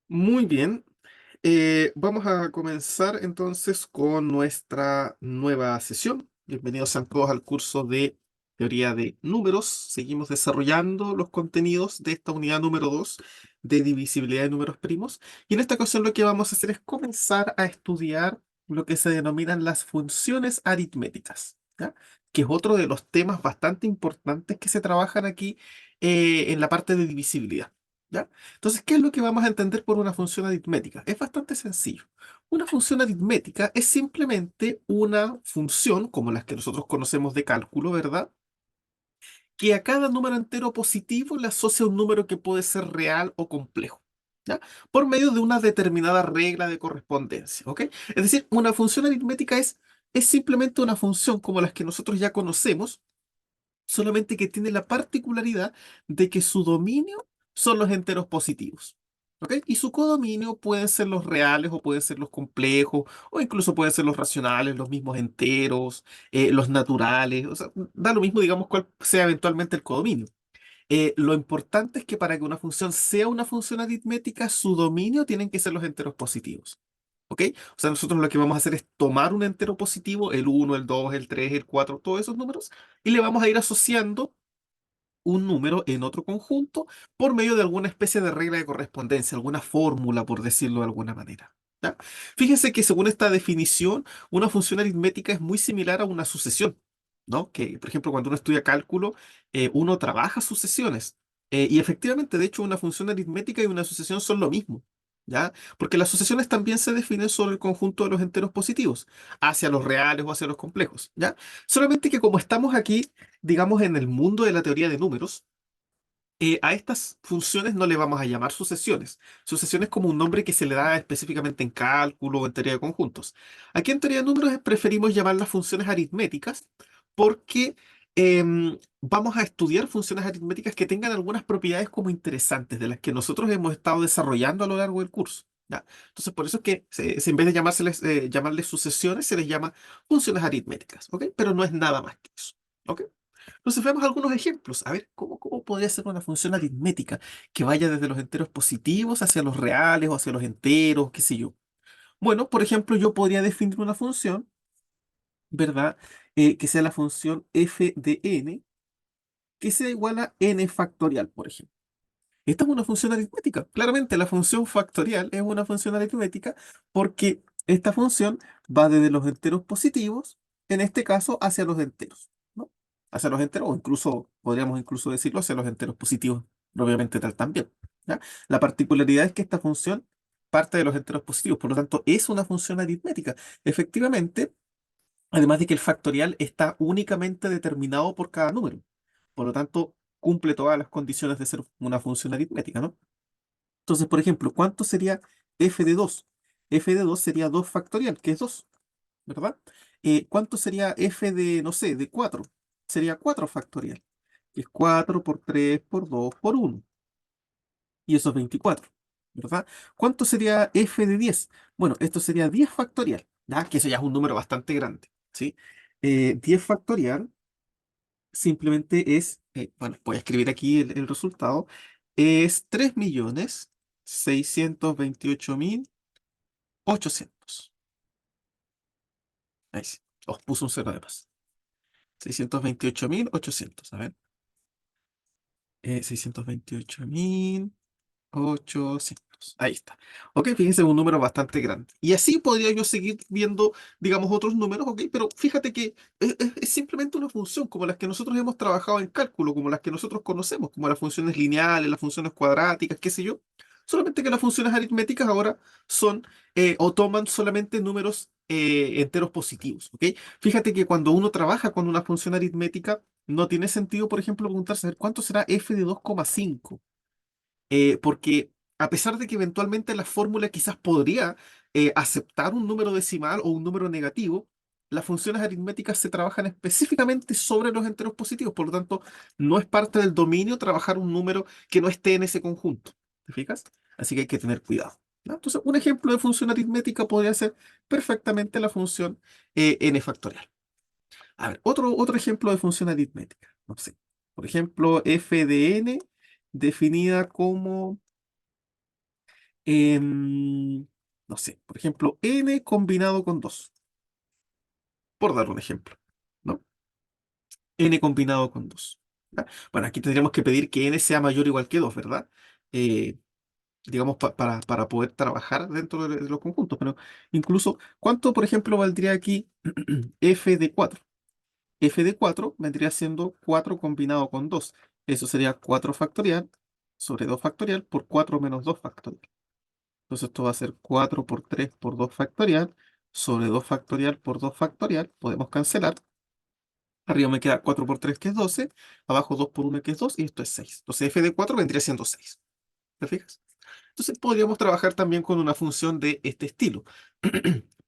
Muy bien. Vamos a comenzar entonces con nuestra nueva sesión. Bienvenidos sean todos al curso de teoría de números. Seguimos desarrollando los contenidos de esta unidad número 2 de divisibilidad de números primos. Y en esta ocasión lo que vamos a hacer es comenzar a estudiar lo que se denominan las funciones aritméticas, ¿ya? Que es otro de los temas bastante importantes que se trabajan aquí en la parte de divisibilidad. ¿Ya? Entonces, ¿qué es lo que vamos a entender por una función aritmética? Es bastante sencillo. Una función aritmética es simplemente una función, como las que nosotros conocemos de cálculo, ¿verdad? Que a cada número entero positivo le asocia un número que puede ser real o complejo, ¿ya? Por medio de una determinada regla de correspondencia, ¿ok? Es decir, una función aritmética es simplemente una función como las que nosotros ya conocemos, solamente que tiene la particularidad de que su dominio son los enteros positivos. ¿Ok? Y su codominio pueden ser los reales o pueden ser los complejos o incluso pueden ser los racionales, los mismos enteros, los naturales. O sea, da lo mismo, digamos, cuál sea eventualmente el codominio. Lo importante es que para que una función sea una función aritmética, su dominio tienen que ser los enteros positivos. ¿Ok? O sea, nosotros lo que vamos a hacer es tomar un entero positivo, el uno, el 2, el 3, el 4, todos esos números, y le vamos a ir asociando un número en otro conjunto por medio de alguna especie de regla de correspondencia, alguna fórmula, por decirlo de alguna manera. ¿Ya? Fíjense que según esta definición, una función aritmética es muy similar a una sucesión, ¿no? Que, por ejemplo, cuando uno estudia cálculo, uno trabaja sucesiones. Y efectivamente, de hecho, una función aritmética y una sucesión son lo mismo. ¿Ya? Porque las sucesiones también se definen sobre el conjunto de los enteros positivos, hacia los reales o hacia los complejos, ¿ya? Solamente que como estamos aquí digamos, en el mundo de la teoría de números, a estas funciones no le vamos a llamar sucesiones. Sucesiones como un nombre que se le da específicamente en cálculo o en teoría de conjuntos. Aquí en teoría de números preferimos llamarlas funciones aritméticas porque vamos a estudiar funciones aritméticas que tengan algunas propiedades como interesantes, de las que nosotros hemos estado desarrollando a lo largo del curso. ¿Ya? Entonces, por eso es que en vez de llamarles sucesiones, se les llama funciones aritméticas, ¿ok? Pero no es nada más que eso, ¿ok? Entonces veamos algunos ejemplos. A ver, ¿cómo podría ser una función aritmética que vaya desde los enteros positivos hacia los reales o hacia los enteros, qué sé yo? Bueno, por ejemplo, yo podría definir una función, ¿verdad? Que sea la función f de n, que sea igual a n factorial, por ejemplo. Esta es una función aritmética. Claramente, la función factorial es una función aritmética porque esta función va desde los enteros positivos, en este caso, hacia los enteros, ¿no? Hacia los enteros, o incluso, podríamos incluso decirlo, hacia los enteros positivos, obviamente tal también, ¿ya? La particularidad es que esta función parte de los enteros positivos, por lo tanto, es una función aritmética. Efectivamente, además de que el factorial está únicamente determinado por cada número. Por lo tanto, cumple todas las condiciones de ser una función aritmética, ¿no? Entonces, por ejemplo, ¿cuánto sería f de 2? F de 2 sería 2 factorial, que es 2, ¿verdad? ¿Cuánto sería f de, no sé, de 4? Sería 4 factorial, que es 4 por 3 por 2 por 1, y eso es 24, ¿verdad? ¿Cuánto sería f de 10? Bueno, esto sería 10 factorial, ¿ya? Que eso ya es un número bastante grande, ¿sí? 10 factorial simplemente es, bueno, voy a escribir aquí el resultado, es 3.628.800. Ahí sí, os puso un cero de más. 628.800, a ver. 628.800. Ahí está. Ok, fíjense, es un número bastante grande. Y así podría yo seguir viendo, digamos, otros números, ok, pero fíjate que es simplemente una función como las que nosotros hemos trabajado en cálculo, como las que nosotros conocemos, como las funciones lineales, las funciones cuadráticas, qué sé yo. Solamente que las funciones aritméticas ahora son o toman solamente números enteros positivos, ok. Fíjate que cuando uno trabaja con una función aritmética, no tiene sentido, por ejemplo, preguntarse, a ver, ¿cuánto será f de 2,5? Porque a pesar de que eventualmente la fórmula quizás podría aceptar un número decimal o un número negativo, las funciones aritméticas se trabajan específicamente sobre los enteros positivos, por lo tanto, no es parte del dominio trabajar un número que no esté en ese conjunto. ¿Te fijas? Así que hay que tener cuidado, ¿no? Entonces, un ejemplo de función aritmética podría ser perfectamente la función n factorial. A ver, otro ejemplo de función aritmética. No sé. Por ejemplo, f de n definida como em, no sé, por ejemplo, n combinado con 2 por dar un ejemplo, ¿no? N combinado con 2. ¿Ya? Bueno, aquí tendríamos que pedir que n sea mayor o igual que 2, ¿verdad? Eh, digamos, para poder trabajar dentro de los conjuntos. Pero incluso, ¿cuánto, por ejemplo, valdría aquí f de 4? F de 4 vendría siendo 4 combinado con 2. Eso sería 4 factorial sobre 2 factorial por 4 menos 2 factorial. Entonces esto va a ser 4 por 3 por 2 factorial sobre 2 factorial por 2 factorial. Podemos cancelar. Arriba me queda 4 por 3 que es 12. Abajo 2 por 1 que es 2 y esto es 6. Entonces f de 4 vendría siendo 6. ¿Te fijas? Entonces podríamos trabajar también con una función de este estilo.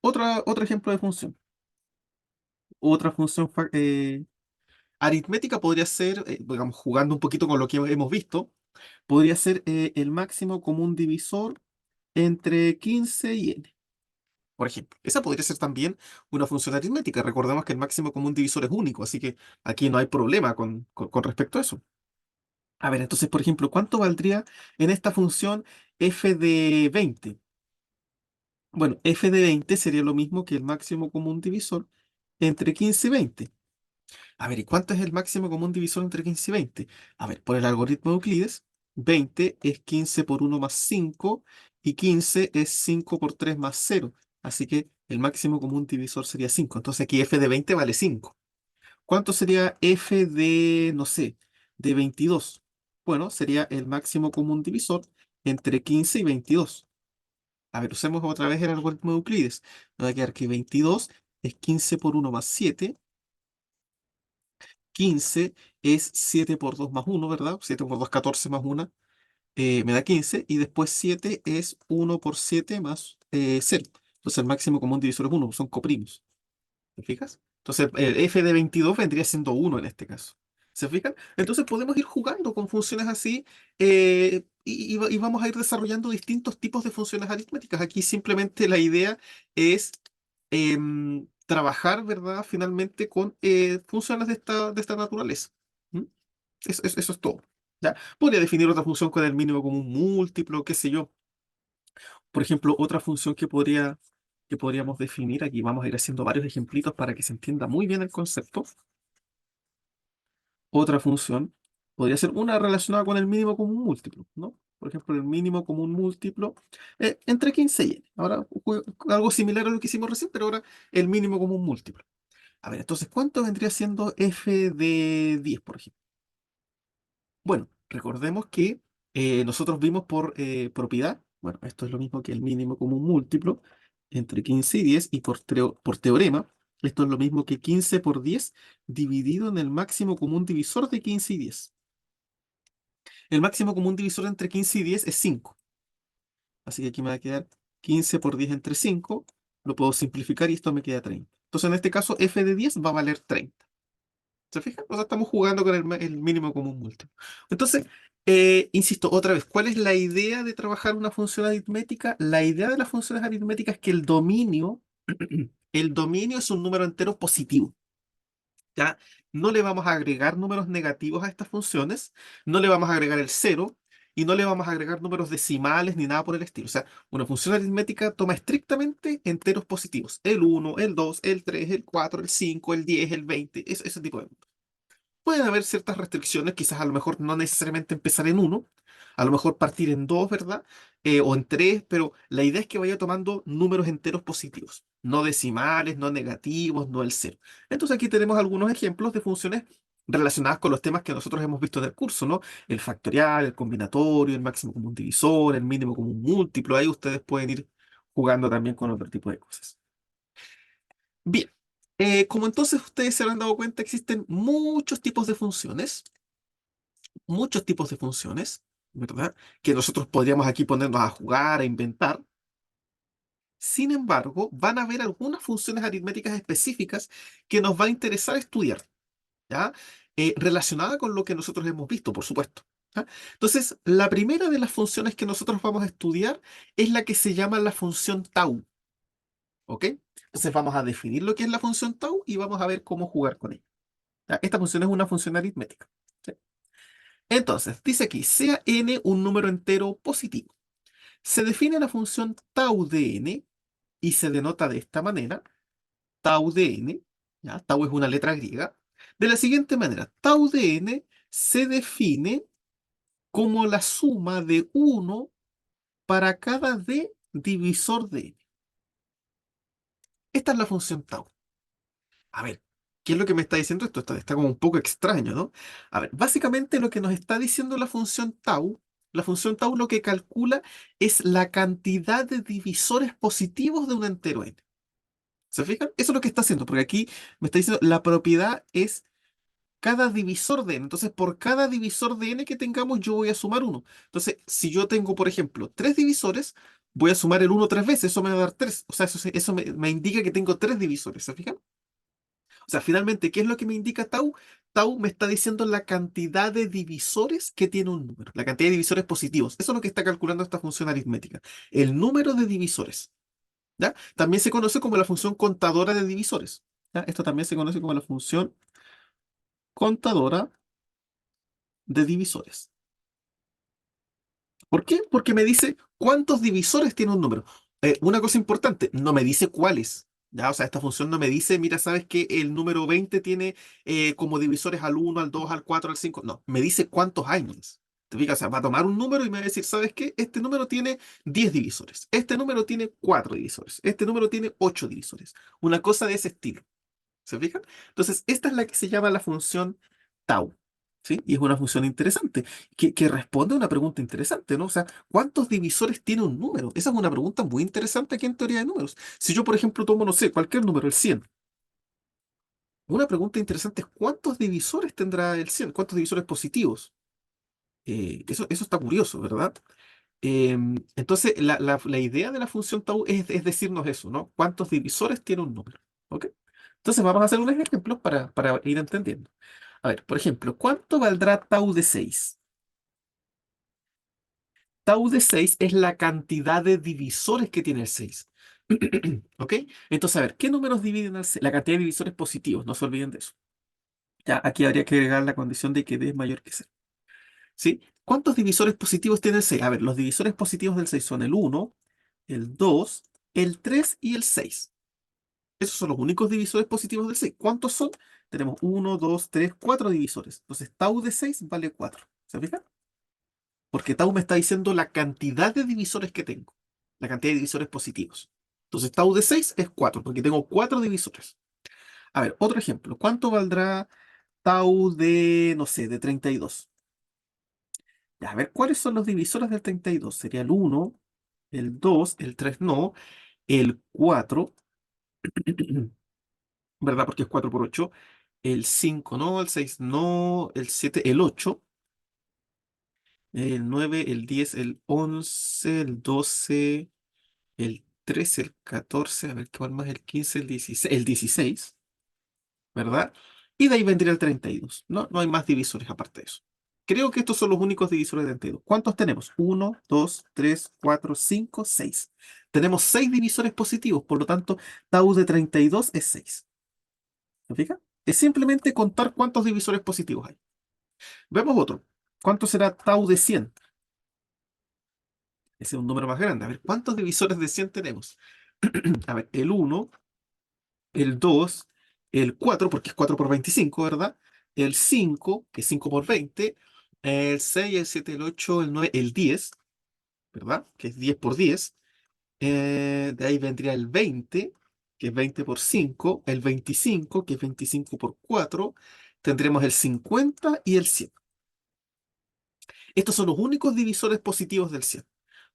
Otro ejemplo de función. Otra función aritmética podría ser, digamos, jugando un poquito con lo que hemos visto, podría ser el máximo común divisor entre 15 y n. Por ejemplo, esa podría ser también una función aritmética. Recordemos que el máximo común divisor es único, así que aquí no hay problema con respecto a eso. A ver, entonces, por ejemplo, ¿cuánto valdría en esta función f de 20? Bueno, f de 20 sería lo mismo que el máximo común divisor entre 15 y 20. A ver, ¿y cuánto es el máximo común divisor entre 15 y 20? A ver, por el algoritmo de Euclides, 20 es 15 por 1 más 5 y 15 es 5 por 3 más 0. Así que el máximo común divisor sería 5. Entonces aquí f de 20 vale 5. ¿Cuánto sería f de, no sé, de 22? Bueno, sería el máximo común divisor entre 15 y 22. A ver, usemos otra vez el algoritmo de Euclides. Nos va a quedar que 22 es 15 por 1 más 7. 15 es 7 por 2 más 1, ¿verdad? 7 por 2, 14 más 1, me da 15. Y después 7 es 1 por 7 más 0. Entonces el máximo común divisor es 1, son coprimos. ¿Te fijas? Entonces el f de 22 vendría siendo 1 en este caso. ¿Se fijan? Entonces podemos ir jugando con funciones así y vamos a ir desarrollando distintos tipos de funciones aritméticas. Aquí simplemente la idea es trabajar, ¿verdad? Finalmente con funciones de esta naturaleza. ¿Mm? Eso es todo. ¿Ya? Podría definir otra función con el mínimo como un múltiplo, qué sé yo. Por ejemplo, otra función que podríamos definir, aquí vamos a ir haciendo varios ejemplitos para que se entienda muy bien el concepto. Otra función podría ser una relacionada con el mínimo común múltiplo, ¿no? Por ejemplo, el mínimo común múltiplo entre 15 y n. Ahora, algo similar a lo que hicimos recién, pero ahora el mínimo común múltiplo. A ver, entonces, ¿cuánto vendría siendo f de 10, por ejemplo? Bueno, recordemos que nosotros vimos por propiedad, bueno, esto es lo mismo que el mínimo común múltiplo entre 15 y 10, y por teorema, esto es lo mismo que 15 por 10 dividido en el máximo común divisor de 15 y 10. El máximo común divisor entre 15 y 10 es 5, así que aquí me va a quedar 15 por 10 entre 5, lo puedo simplificar y esto me queda 30. Entonces, en este caso, f de 10 va a valer 30. ¿Se fijan? O sea, estamos jugando con el mínimo común múltiplo. Entonces, insisto, otra vez, ¿cuál es la idea de trabajar una función aritmética? La idea de las funciones aritméticas es que el dominio, el dominio es un número entero positivo. ¿Ya? No le vamos a agregar números negativos a estas funciones, no le vamos a agregar el cero y no le vamos a agregar números decimales ni nada por el estilo. O sea, una función aritmética toma estrictamente enteros positivos. El 1, el 2, el 3, el 4, el 5, el 10, el 20, ese tipo de... Pueden haber ciertas restricciones, quizás a lo mejor no necesariamente empezar en uno, a lo mejor partir en dos, ¿verdad? O en tres, pero la idea es que vaya tomando números enteros positivos, no decimales, no negativos, no el cero. Entonces aquí tenemos algunos ejemplos de funciones relacionadas con los temas que nosotros hemos visto en el curso, ¿no? El factorial, el combinatorio, el máximo común divisor, el mínimo común múltiplo. Ahí ustedes pueden ir jugando también con otro tipo de cosas. Bien, como entonces ustedes se habrán dado cuenta, existen muchos tipos de funciones, ¿verdad? Que nosotros podríamos aquí ponernos a jugar, a inventar. Sin embargo, van a haber algunas funciones aritméticas específicas que nos va a interesar estudiar, ¿ya? Relacionada con lo que nosotros hemos visto, por supuesto. ¿Ya? Entonces, la primera de las funciones que nosotros vamos a estudiar es la que se llama la función tau, ¿ok? Entonces vamos a definir lo que es la función tau y vamos a ver cómo jugar con ella. ¿Ya? Esta función es una función aritmética. ¿Sí? Entonces, dice aquí, sea n un número entero positivo. Se define la función tau de n y se denota de esta manera, tau de n, ¿ya? Tau es una letra griega, de la siguiente manera, tau de n se define como la suma de uno para cada d divisor de n. Esta es la función tau. A ver, ¿qué es lo que me está diciendo esto? Está como un poco extraño, ¿no? A ver, básicamente lo que nos está diciendo la función tau lo que calcula es la cantidad de divisores positivos de un entero n. ¿Se fijan? Eso es lo que está haciendo, porque aquí me está diciendo la propiedad es cada divisor de n. Entonces, por cada divisor de n que tengamos, yo voy a sumar uno. Entonces, si yo tengo, por ejemplo, tres divisores, voy a sumar el uno tres veces, eso me va a dar tres. O sea, eso me indica que tengo tres divisores, ¿se fijan? O sea, finalmente, ¿qué es lo que me indica tau? Tau me está diciendo la cantidad de divisores que tiene un número, la cantidad de divisores positivos. Eso es lo que está calculando esta función aritmética. El número de divisores. ¿Ya? También se conoce como la función contadora de divisores. ¿Ya? Esto también se conoce como la función contadora de divisores. ¿Por qué? Porque me dice cuántos divisores tiene un número. Una cosa importante, no me dice cuáles. ¿Ya? O sea, esta función no me dice, mira, sabes que el número 20 tiene como divisores al uno, al 2, al 4, al 5. No, me dice cuántos hay nomás. ¿Te fijas? O sea, va a tomar un número y me va a decir, ¿sabes qué? Este número tiene 10 divisores. Este número tiene 4 divisores. Este número tiene 8 divisores. Una cosa de ese estilo. ¿Se fijan? Entonces, esta es la que se llama la función tau. ¿Sí? Y es una función interesante, que responde a una pregunta interesante, ¿no? O sea, ¿cuántos divisores tiene un número? Esa es una pregunta muy interesante aquí en teoría de números. Si yo, por ejemplo, tomo, no sé, cualquier número, el 100, una pregunta interesante es ¿cuántos divisores tendrá el 100? ¿Cuántos divisores positivos? Eso está curioso, ¿verdad? Entonces, la idea de la función tau es decirnos eso, ¿no? ¿Cuántos divisores tiene un número? ¿Ok? Entonces, vamos a hacer unos ejemplos para ir entendiendo. A ver, por ejemplo, ¿cuánto valdrá tau de 6? Tau de 6 es la cantidad de divisores que tiene el 6. ¿Ok? Entonces, a ver, ¿qué números dividen al 6? La cantidad de divisores positivos, no se olviden de eso. Ya, aquí habría que agregar la condición de que d es mayor que 6. ¿Sí? ¿Cuántos divisores positivos tiene el 6? A ver, los divisores positivos del 6 son el 1, el 2, el 3 y el 6. Esos son los únicos divisores positivos del 6. ¿Cuántos son? Tenemos uno, 2, 3, 4 divisores. Entonces, tau de 6 vale 4. ¿Se fijan? Porque tau me está diciendo la cantidad de divisores que tengo. La cantidad de divisores positivos. Entonces, tau de 6 es 4, porque tengo 4 divisores. A ver, otro ejemplo. ¿Cuánto valdrá tau de, no sé, de 32? Ya, a ver, ¿cuáles son los divisores del 32? Sería el uno, el 2, el 3 no, el 4, ¿verdad? Porque es 4 por 8. El 5 no, el 6 no, el 7, el 8, el 9, el 10, el 11, el 12, el 13, el 14, a ver qué va más, el 15, el 16, ¿verdad? Y de ahí vendría el 32. No, no hay más divisores aparte de eso. Creo que estos son los únicos divisores de 32. ¿Cuántos tenemos? Uno, 2, 3, 4, 5, 6. Tenemos 6 divisores positivos, por lo tanto, tau de 32 es 6. ¿Se fija? Es simplemente contar cuántos divisores positivos hay. Vemos otro. ¿Cuánto será tau de 100? Ese es un número más grande. A ver, ¿cuántos divisores de 100 tenemos? A ver, el uno, el 2, el 4 porque es 4 por 25, ¿verdad? El 5 que es 5 por 20, el 6, el 7, el 8, el 9, el 10, ¿verdad? Que es 10 por 10. De ahí vendría el 20, que es 20 por 5, el 25, que es 25 por 4. Tendremos el 50 y el 100. Estos son los únicos divisores positivos del 100.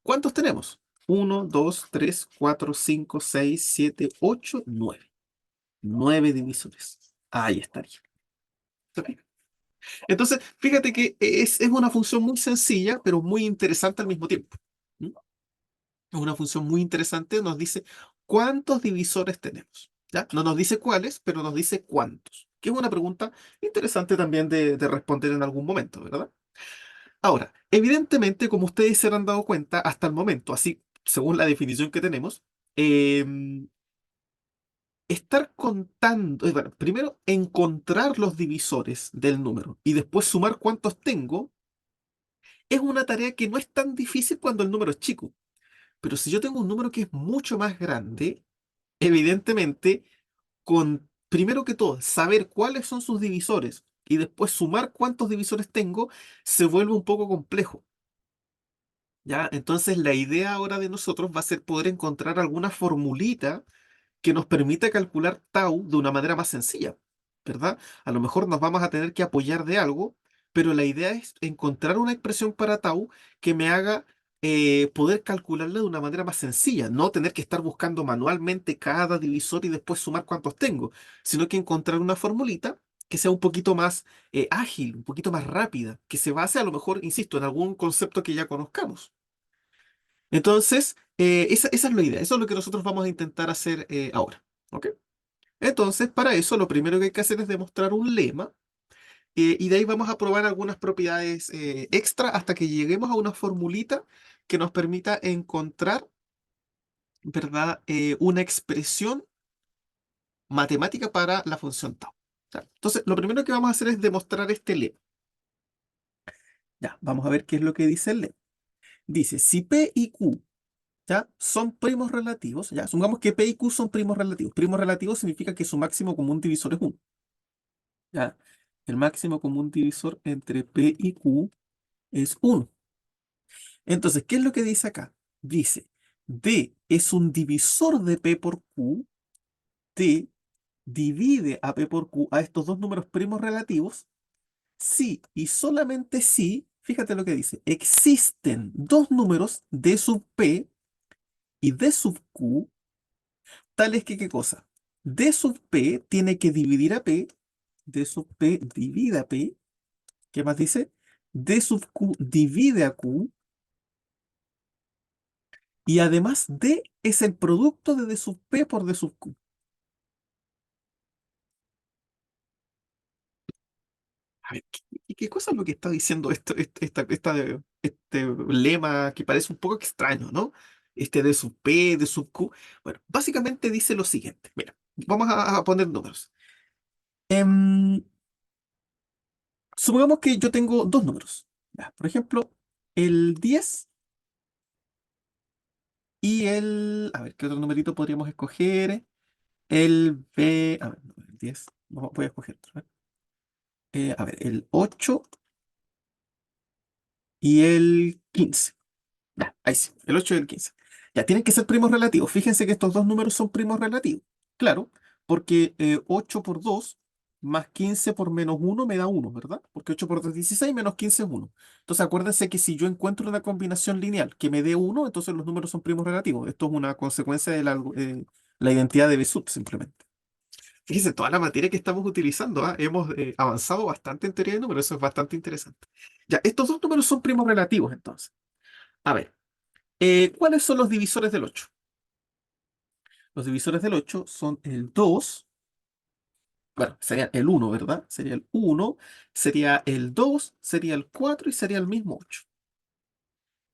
¿Cuántos tenemos? Uno, 2, 3, 4, 5, 6, 7, 8, 9. 9 divisores. Ahí estaría. ¿Ok? Entonces, fíjate que es una función muy sencilla, pero muy interesante al mismo tiempo. ¿Mm? Es una función muy interesante, nos dice cuántos divisores tenemos. ¿Ya? No nos dice cuáles, pero nos dice cuántos. Que es una pregunta interesante también de responder en algún momento, ¿verdad? Ahora, evidentemente, como ustedes se habrán dado cuenta, hasta el momento, así según la definición que tenemos, em, estar contando, bueno, primero encontrar los divisores del número y después sumar cuántos tengo, es una tarea que no es tan difícil cuando el número es chico. Pero si yo tengo un número que es mucho más grande, evidentemente, con primero que todo, saber cuáles son sus divisores y después sumar cuántos divisores tengo, se vuelve un poco complejo. ¿Ya? Entonces la idea ahora de nosotros va a ser poder encontrar alguna formulita que nos permita calcular tau de una manera más sencilla, ¿verdad? A lo mejor nos vamos a tener que apoyar de algo, pero la idea es encontrar una expresión para tau que me haga poder calcularla de una manera más sencilla, no tener que estar buscando manualmente cada divisor y después sumar cuántos tengo, sino que encontrar una formulita que sea un poquito más ágil, un poquito más rápida, que se base a lo mejor, insisto, en algún concepto que ya conozcamos. Entonces, esa es la idea, eso es lo que nosotros vamos a intentar hacer ahora. ¿Ok? Entonces, para eso, lo primero que hay que hacer es demostrar un lema y de ahí vamos a probar algunas propiedades extra hasta que lleguemos a una formulita que nos permita encontrar, ¿verdad? Una expresión matemática para la función tau. ¿Ya? Entonces, lo primero que vamos a hacer es demostrar este lema. Ya, vamos a ver qué es lo que dice el lema. Dice, si P y Q, ¿ya? Son primos relativos, ¿ya? Supongamos que P y Q son primos relativos. Primos relativos significa que su máximo común divisor es 1, ¿ya? El máximo común divisor entre P y Q es 1. Entonces, ¿qué es lo que dice acá? Dice, D es un divisor de P por Q, D divide a P por Q a estos dos números primos relativos, si y solamente si, fíjate lo que dice, existen dos números D sub P y D sub Q, tales que, ¿qué cosa? D sub P tiene que dividir a P, D sub P divide a P, ¿qué más dice? D sub Q divide a Q, y además D es el producto de D sub P por D sub Q. A ver, ¿qué cosa es lo que está diciendo este lema que parece un poco extraño, ¿no? Este D sub P, D sub Q. Bueno, básicamente dice lo siguiente. Mira, vamos a poner números. Em, Supongamos que yo tengo dos números. Ya, por ejemplo, el 10 y el... A ver, ¿qué otro numerito podríamos escoger? El B... A ver, no, el 10. Voy a escoger otro. A ver, el 8 y el 15. Ya, ahí sí, el 8 y el 15. Ya, tienen que ser primos relativos. Fíjense que estos dos números son primos relativos. Claro, porque 8 por 2 más 15 por menos uno me da uno, ¿verdad? Porque 8 por 2 es 16 menos 15 es uno. Entonces acuérdense que si yo encuentro una combinación lineal que me dé uno, entonces los números son primos relativos. Esto es una consecuencia de la identidad de Bezout, simplemente. Fíjense, toda la materia que estamos utilizando, ¿ah? Hemos avanzado bastante en teoría de números, eso es bastante interesante. Ya, estos dos números son primos relativos, entonces. A ver. ¿Cuáles son los divisores del 8? Los divisores del 8 son el 2, bueno, sería el uno, ¿verdad? Sería el uno, sería el 2, sería el 4 y sería el mismo 8.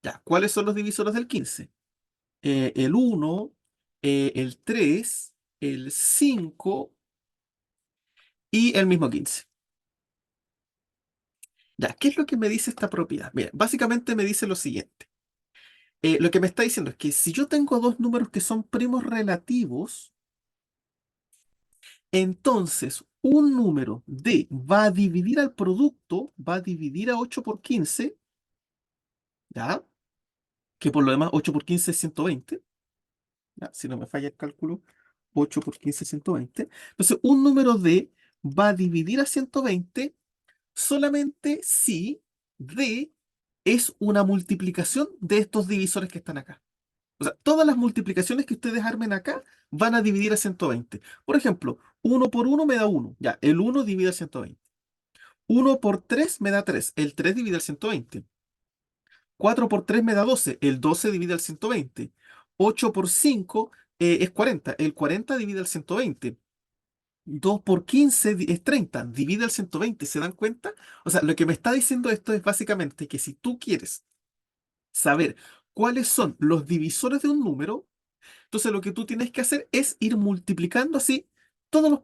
Ya, ¿cuáles son los divisores del 15? El uno, el 3, el 5 y el mismo 15. Ya, ¿qué es lo que me dice esta propiedad? Mira, básicamente me dice lo siguiente. Lo que me está diciendo es que si yo tengo dos números que son primos relativos, entonces, un número D va a dividir al producto, va a dividir a 8 por 15, ¿ya? Que por lo demás 8 por 15 es 120, ¿ya? Si no me falla el cálculo, 8 por 15 es 120. Entonces, un número D va a dividir a 120 solamente si D es una multiplicación de estos divisores que están acá. O sea, todas las multiplicaciones que ustedes armen acá van a dividir a 120. Por ejemplo, uno por uno me da uno. Ya, el uno divide a 120. Uno por 3 me da 3. El 3 divide al 120. 4 por 3 me da 12. El 12 divide al 120. 8 por 5 es 40. El 40 divide al 120. 2 por 15 es 30. Divide al 120. ¿Se dan cuenta? O sea, lo que me está diciendo esto es básicamente que si tú quieres saber cuáles son los divisores de un número, entonces lo que tú tienes que hacer es ir multiplicando así todos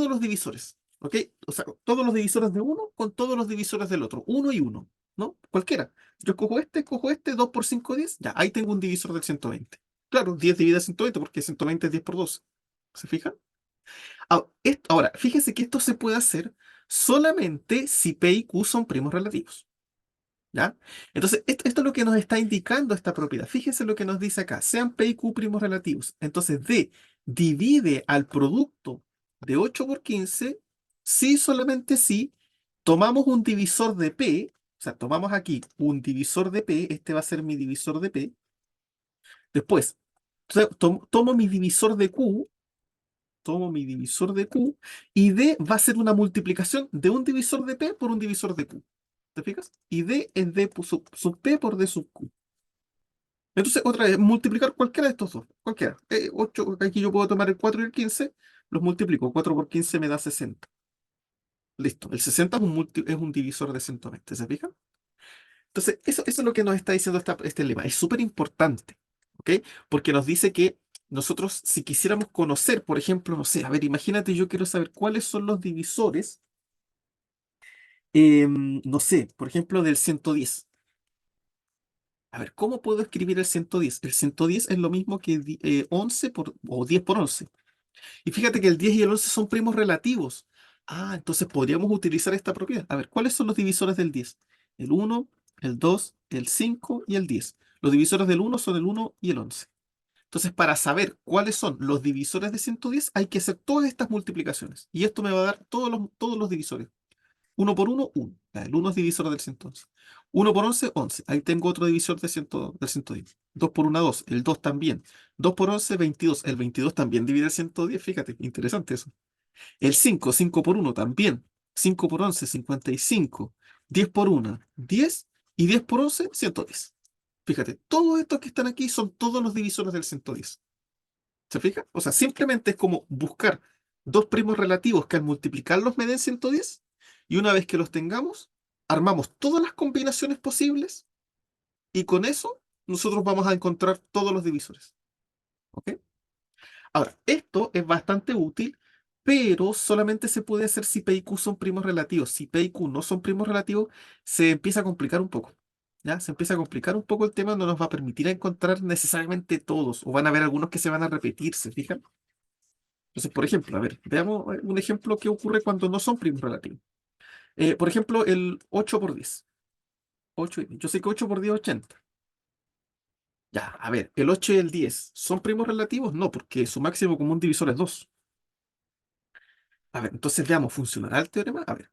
los divisores. ¿Ok? O sea, todos los divisores de uno con todos los divisores del otro. Uno y uno. ¿no? Cualquiera. Yo cojo este, 2 por 5 10, ya, ahí tengo un divisor del 120. Claro, 10 divide 120 porque 120 es 10 por 12. ¿Se fijan? Ahora, fíjense que esto se puede hacer solamente si P y Q son primos relativos. ¿Ya? Entonces, esto es lo que nos está indicando esta propiedad. Fíjense lo que nos dice acá. Sean P y Q primos relativos. Entonces, D divide al producto de 8 por 15 si solamente si tomamos un divisor de P, o sea, tomamos aquí un divisor de P, este va a ser mi divisor de P. Después, tomo mi divisor de Q, tomo mi divisor de Q, y D va a ser una multiplicación de un divisor de P por un divisor de Q. ¿Te fijas? Y D es D sub P por D sub Q. Entonces, otra vez, multiplicar cualquiera de estos dos. Cualquiera. 8, aquí yo puedo tomar el 4 y el 15, los multiplico. 4 por 15 me da 60. Listo. El 60 es un divisor de 120. ¿Se fijan? Entonces, eso es lo que nos está diciendo este lema. Es súper importante. ¿Ok? Porque nos dice que nosotros, si quisiéramos conocer, por ejemplo, no sé, a ver, imagínate, yo quiero saber cuáles son los divisores, no sé, por ejemplo, del 110. A ver, ¿cómo puedo escribir el 110? El 110 es lo mismo que 11 o 10 por 11. Y fíjate que el 10 y el 11 son primos relativos. Ah, entonces podríamos utilizar esta propiedad. A ver, ¿cuáles son los divisores del 10? El 1, el 2, el 5 y el 10. Los divisores del 1 son el 1 y el 11. Entonces, para saber cuáles son los divisores de 110, hay que hacer todas estas multiplicaciones. Y esto me va a dar todos los divisores. Uno por uno, 1. El 1 es divisor del 111. 1 por 11, 11. Ahí tengo otro divisor del 110. 2 por 1, 2. El 2 también. 2 por 11, 22. El 22 también divide el 110. Fíjate, interesante eso. El 5, 5 por 1 también. 5 por 11, 55. 10 por 1, 10. Y 10 por 11, 110. Fíjate, todos estos que están aquí son todos los divisores del 110. ¿Se fija? O sea, simplemente es como buscar dos primos relativos que al multiplicarlos me den 110 y una vez que los tengamos, armamos todas las combinaciones posibles y con eso nosotros vamos a encontrar todos los divisores. ¿Ok? Ahora, esto es bastante útil, pero solamente se puede hacer si P y Q son primos relativos. Si P y Q no son primos relativos, se empieza a complicar un poco. ¿Ya? Se empieza a complicar un poco el tema, no nos va a permitir encontrar necesariamente todos, o van a haber algunos que se van a repetir, ¿se fijan? Entonces, por ejemplo, a ver, veamos un ejemplo que ocurre cuando no son primos relativos. Por ejemplo, el 8 por 10. 8 yo sé que 8 por 10 es 80. Ya, a ver, el 8 y el 10, ¿son primos relativos? No, porque su máximo común divisor es 2. A ver, entonces veamos, ¿funcionará el teorema? A ver,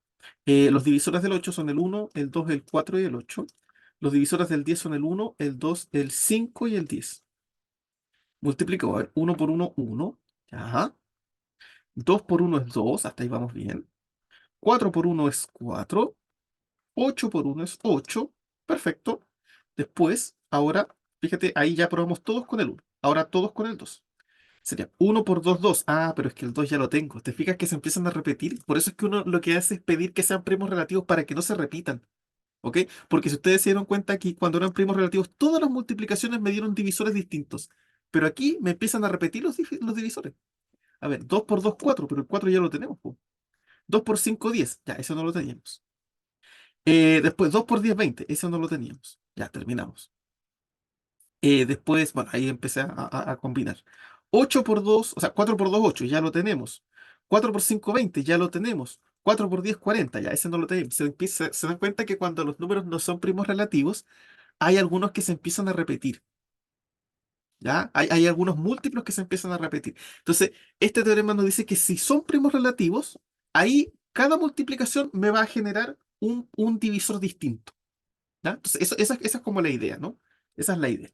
los divisores del 8 son el 1, el 2, el 4 y el 8. Los divisores del 10 son el 1, el 2, el 5 y el 10. Multiplico, a ver, 1 por 1, 1. Ya. 2 por 1 es 2, hasta ahí vamos bien. 4 por 1 es 4. 8 por 1 es 8. Perfecto. Después, ahora, fíjate, ahí ya probamos todos con el 1. Ahora todos con el 2. Sería 1 por 2 2. Ah, pero es que el 2 ya lo tengo. ¿Te fijas que se empiezan a repetir? Por eso es que uno lo que hace es pedir que sean primos relativos para que no se repitan. ¿Ok? Porque si ustedes se dieron cuenta aquí, cuando eran primos relativos, todas las multiplicaciones me dieron divisores distintos. Pero aquí me empiezan a repetir los divisores. A ver, 2 por 2 4, pero el 4 ya lo tenemos, po. 2 por 5 10. Ya, eso no lo teníamos. Después, 2 por 10 20. Eso no lo teníamos. Ya, terminamos. Después, bueno, ahí empecé a combinar. 8 por 2, o sea, 4 por 2 8, ya lo tenemos. 4 por 5 20, ya lo tenemos. 4 por 10 40, ya, ese no lo tenemos. Se dan cuenta que cuando los números no son primos relativos, hay algunos que se empiezan a repetir. ¿Ya? Hay algunos múltiplos que se empiezan a repetir. Entonces, este teorema nos dice que si son primos relativos, ahí cada multiplicación me va a generar un divisor distinto. ¿Ya? Entonces, esa es como la idea, ¿no? Esa es la idea.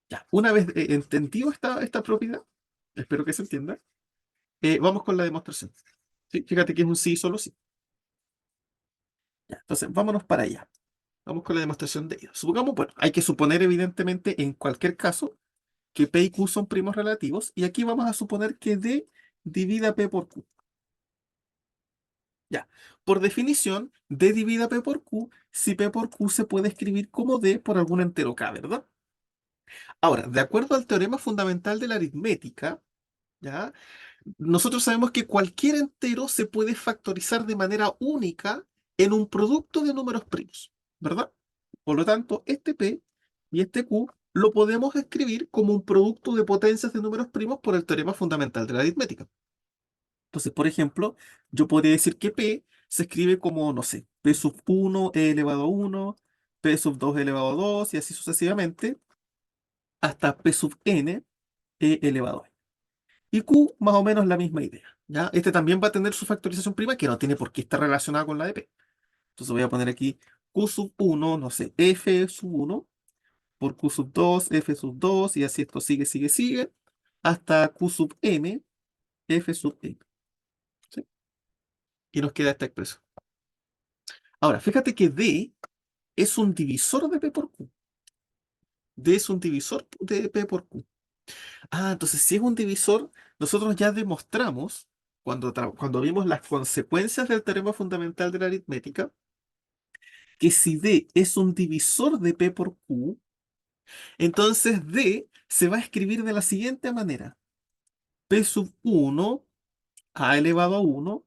Ya, una vez entendido esta propiedad, espero que se entienda, vamos con la demostración. ¿Sí? Fíjate que es un sí, solo sí. Ya, entonces, vámonos para allá. Vamos con la demostración de ello. Supongamos, bueno, hay que suponer evidentemente en cualquier caso que P y Q son primos relativos y aquí vamos a suponer que D divida P por Q. Ya, por definición, D divida P por Q si P por Q se puede escribir como D por algún entero K, ¿verdad? Ahora, de acuerdo al teorema fundamental de la aritmética, ¿ya? Nosotros sabemos que cualquier entero se puede factorizar de manera única en un producto de números primos. ¿verdad? Por lo tanto, este P y este Q lo podemos escribir como un producto de potencias de números primos por el teorema fundamental de la aritmética. Entonces, por ejemplo, yo podría decir que P se escribe como, no sé, P sub 1 e elevado a 1, P sub 2 elevado a 2 y así sucesivamente, hasta P sub n e elevado a n. Y Q más o menos la misma idea, ¿ya? Este también va a tener su factorización prima que no tiene por qué estar relacionada con la de P. Entonces voy a poner aquí Q sub 1, no sé, F sub 1 por Q sub 2, F sub 2 y así esto sigue, sigue, sigue, hasta Q sub m, F sub m, ¿sí? Y nos queda esta expresión. Ahora, fíjate que D es un divisor de P por Q. D es un divisor de P por Q. Ah, entonces si es un divisor, nosotros ya demostramos, cuando vimos las consecuencias del teorema fundamental de la aritmética, que si D es un divisor de P por Q, entonces D se va a escribir de la siguiente manera. P sub 1 a elevado a 1,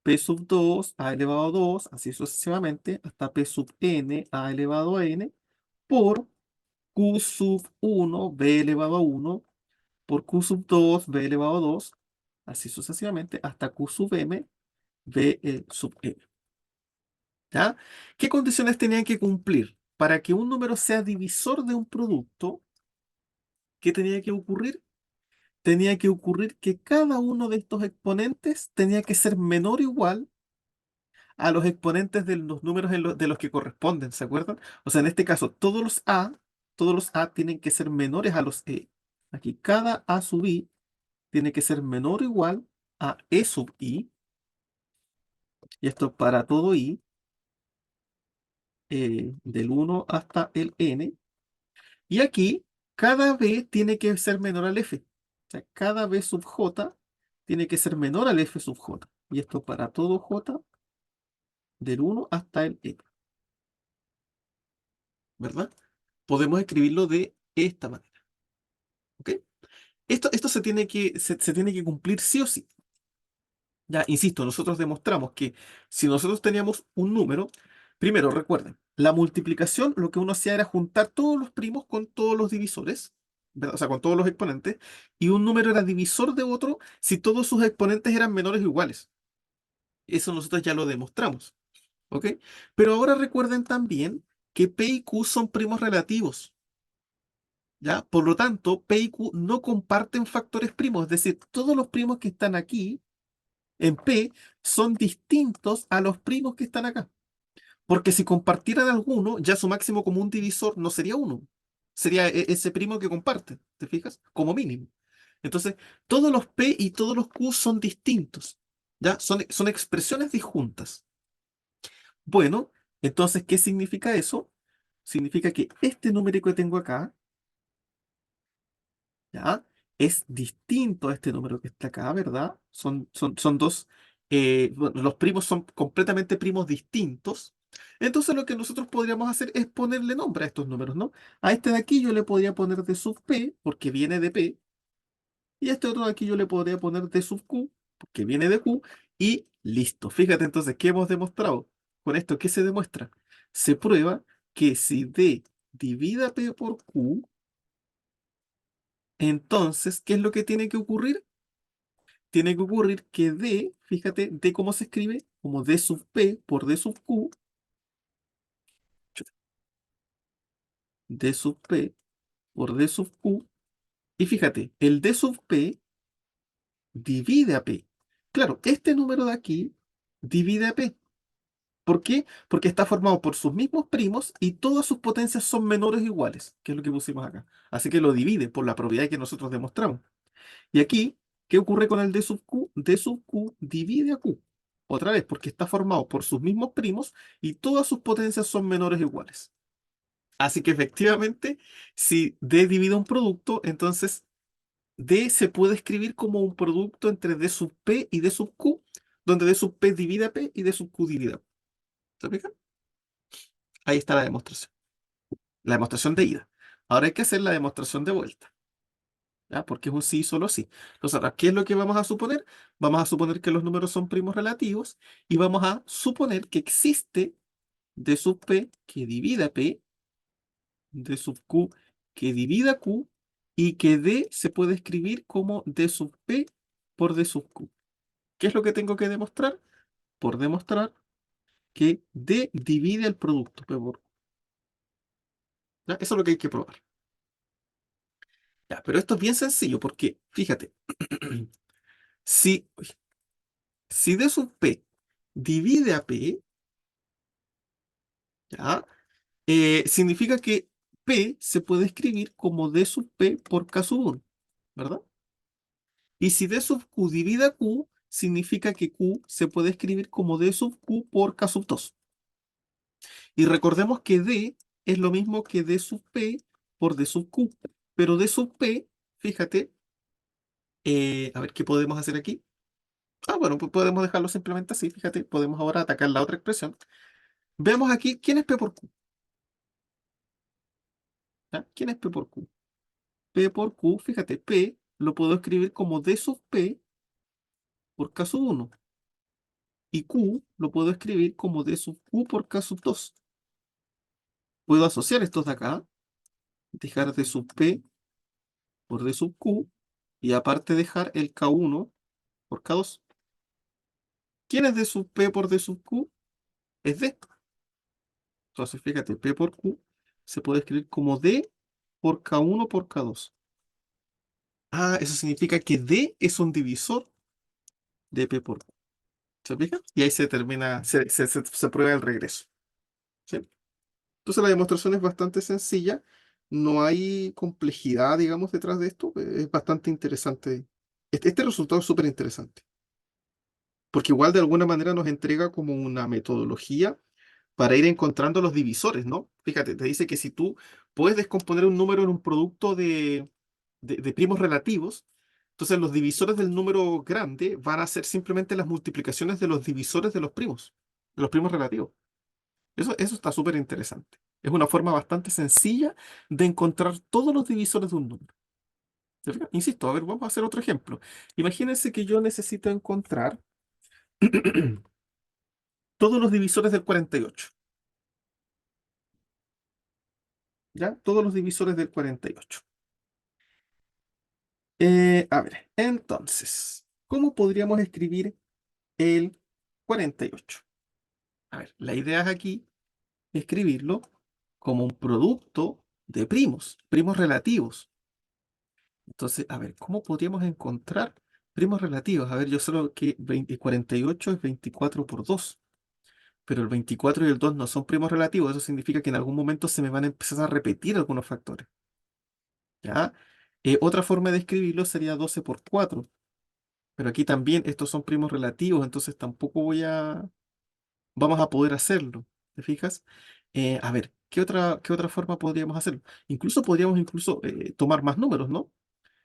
P sub 2 a elevado a 2, así sucesivamente, hasta P sub n a elevado a n, por Q sub 1 b elevado a 1, por Q sub 2 b elevado a 2, así sucesivamente, hasta Q sub m b sub m. ¿Ya? ¿Qué condiciones tenían que cumplir? Para que un número sea divisor de un producto, ¿qué tenía que ocurrir? Tenía que ocurrir que cada uno de estos exponentes tenía que ser menor o igual a los exponentes de los números de los que corresponden, ¿se acuerdan? O sea, en este caso, todos los A tienen que ser menores a los E. Aquí cada A sub I tiene que ser menor o igual a E sub I, y esto para todo I, del 1 hasta el N. Y aquí, cada B tiene que ser menor al F. O sea, cada B sub J tiene que ser menor al F sub J. Y esto para todo J del 1 hasta el N, ¿verdad? Podemos escribirlo de esta manera, ¿ok? Esto se tiene que cumplir sí o sí. Ya, insisto, nosotros demostramos que si nosotros teníamos un número, primero recuerden, la multiplicación lo que uno hacía era juntar todos los primos con todos los divisores, ¿verdad? O sea, con todos los exponentes, y un número era divisor de otro si todos sus exponentes eran menores o iguales. Eso nosotros ya lo demostramos, ¿ok? Pero ahora recuerden también que P y Q son primos relativos, ¿ya? Por lo tanto, P y Q no comparten factores primos, es decir, todos los primos que están aquí en P son distintos a los primos que están acá. Porque si compartieran alguno, ya su máximo común divisor no sería uno. Sería ese primo que comparte, ¿te fijas? Como mínimo. Entonces, todos los P y todos los Q son distintos. ¿Ya? Son expresiones disjuntas. Bueno, entonces, ¿qué significa eso? Significa que este número que tengo acá, ¿ya? Es distinto a este número que está acá, ¿verdad? Son dos, bueno, los primos son completamente primos distintos. Entonces lo que nosotros podríamos hacer es ponerle nombre a estos números, ¿no? A este de aquí yo le podría poner d sub p, porque viene de p, y a este otro de aquí yo le podría poner d sub q, porque viene de q, y listo. Fíjate entonces, ¿qué hemos demostrado? Con esto, ¿qué se demuestra? Se prueba que si d divide a p por q, entonces, ¿qué es lo que tiene que ocurrir? Tiene que ocurrir que D, fíjate, D cómo se escribe, como D sub P por D sub Q, D sub P por D sub Q, y fíjate, el D sub P divide a P. Claro, este número de aquí divide a P. ¿Por qué? Porque está formado por sus mismos primos y todas sus potencias son menores o iguales, que es lo que pusimos acá. Así que lo divide por la propiedad que nosotros demostramos. Y aquí, ¿qué ocurre con el D sub Q? D sub Q divide a Q. Otra vez, porque está formado por sus mismos primos y todas sus potencias son menores o iguales. Así que efectivamente, si D divide un producto, entonces D se puede escribir como un producto entre D sub P y D sub Q, donde D sub P divide a P y D sub Q divide a P. ¿Se fijan? Ahí está la demostración de ida. Ahora hay que hacer la demostración de vuelta. ¿Ya? Porque es un sí, solo sí. Entonces, ahora, ¿qué es lo que vamos a suponer? Vamos a suponer que los números son primos relativos y vamos a suponer que existe D sub P que divida P, D sub Q que divida Q, y que D se puede escribir como D sub P por D sub Q. ¿Qué es lo que tengo que demostrar? Por demostrar que D divide el producto P por Q. ¿Ya? Eso es lo que hay que probar. Ya, pero esto es bien sencillo porque, fíjate, si, si D sub P divide a P, ¿ya? Significa que P se puede escribir como D sub P por K sub 1, ¿verdad? Y si D sub Q divide a Q, significa que Q se puede escribir como D sub Q por K sub 2. Y recordemos que D es lo mismo que D sub P por D sub Q. Pero D sub P, fíjate, a ver qué podemos hacer aquí. Ah, bueno, pues podemos dejarlo simplemente así, fíjate, podemos ahora atacar la otra expresión. Veamos aquí, ¿quién es P por Q? ¿Ya? ¿Quién es P por Q? P por Q, fíjate, P lo puedo escribir como D sub P por K sub 1. Y Q lo puedo escribir como D sub Q por K sub 2. Puedo asociar estos de acá, dejar D sub P por D sub Q, y aparte dejar el K1 por K2. ¿Quién es D sub P por D sub Q? Es D. Entonces, fíjate, P por Q se puede escribir como D por K1 por K2. Ah, eso significa que D es un divisor de P por Q. ¿Se fija? Y ahí se termina, se prueba el regreso. ¿Sí? Entonces la demostración es bastante sencilla. No hay complejidad, digamos, detrás de esto. Es bastante interesante. Este resultado es súper interesante. Porque igual de alguna manera nos entrega como una metodología para ir encontrando los divisores, ¿no? Fíjate, te dice que si tú puedes descomponer un número en un producto de primos relativos, entonces los divisores del número grande van a ser simplemente las multiplicaciones de los divisores de los primos relativos. Eso está súper interesante. Es una forma bastante sencilla de encontrar todos los divisores de un número. ¿Se fija? Insisto, a ver, vamos a hacer otro ejemplo. Imagínense que yo necesito encontrar todos los divisores del 48. ¿Ya? Todos los divisores del 48. A ver, entonces, ¿cómo podríamos escribir el 48? A ver, la idea es aquí escribirlo como un producto de primos relativos. Entonces, a ver, ¿cómo podríamos encontrar primos relativos? A ver, yo solo que 48 es 24 por 2, pero el 24 y el 2 no son primos relativos. Eso significa que en algún momento se me van a empezar a repetir algunos factores. ¿Ya? Otra forma de escribirlo sería 12 por 4. Pero aquí también estos son primos relativos, entonces tampoco vamos a poder hacerlo. ¿Te fijas? A ver, ¿qué otra forma podríamos hacerlo? Incluso podríamos tomar más números, ¿no?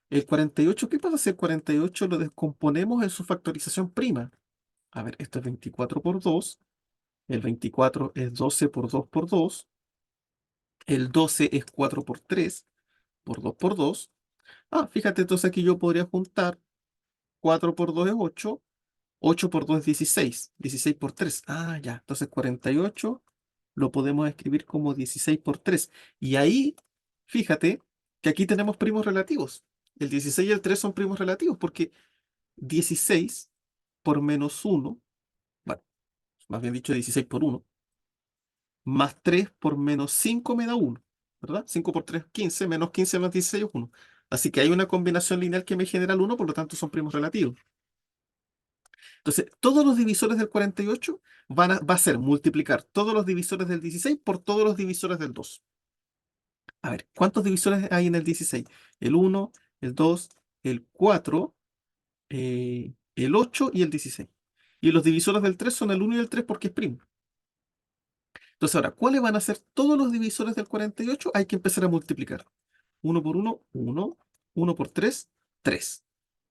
El 48, ¿qué pasa si el 48 lo descomponemos en su factorización prima? A ver, esto es 24 por 2, el 24 es 12 por 2 por 2, el 12 es 4 por 3, por 2 por 2. Ah, fíjate, entonces aquí yo podría juntar 4 por 2 es 8. 8 por 2 es 16. 16 por 3. Ah, ya. Entonces 48 lo podemos escribir como 16 por 3. Y ahí, fíjate que aquí tenemos primos relativos. El 16 y el 3 son primos relativos porque 16 por menos 1, bueno, más bien dicho 16 por 1, más 3 por menos 5 me da 1, ¿verdad? 5 por 3, 15, menos 15 más 16 es 1. Así que hay una combinación lineal que me genera el 1, por lo tanto son primos relativos. Entonces, todos los divisores del 48 va a ser multiplicar todos los divisores del 16 por todos los divisores del 2. A ver, ¿cuántos divisores hay en el 16? El 1, el 2, el 4, el 8 y el 16. Y los divisores del 3 son el 1 y el 3 porque es primo. Entonces, ahora, ¿cuáles van a ser todos los divisores del 48? Hay que empezar a multiplicar. 1 por 1, 1. 1 por 3, 3.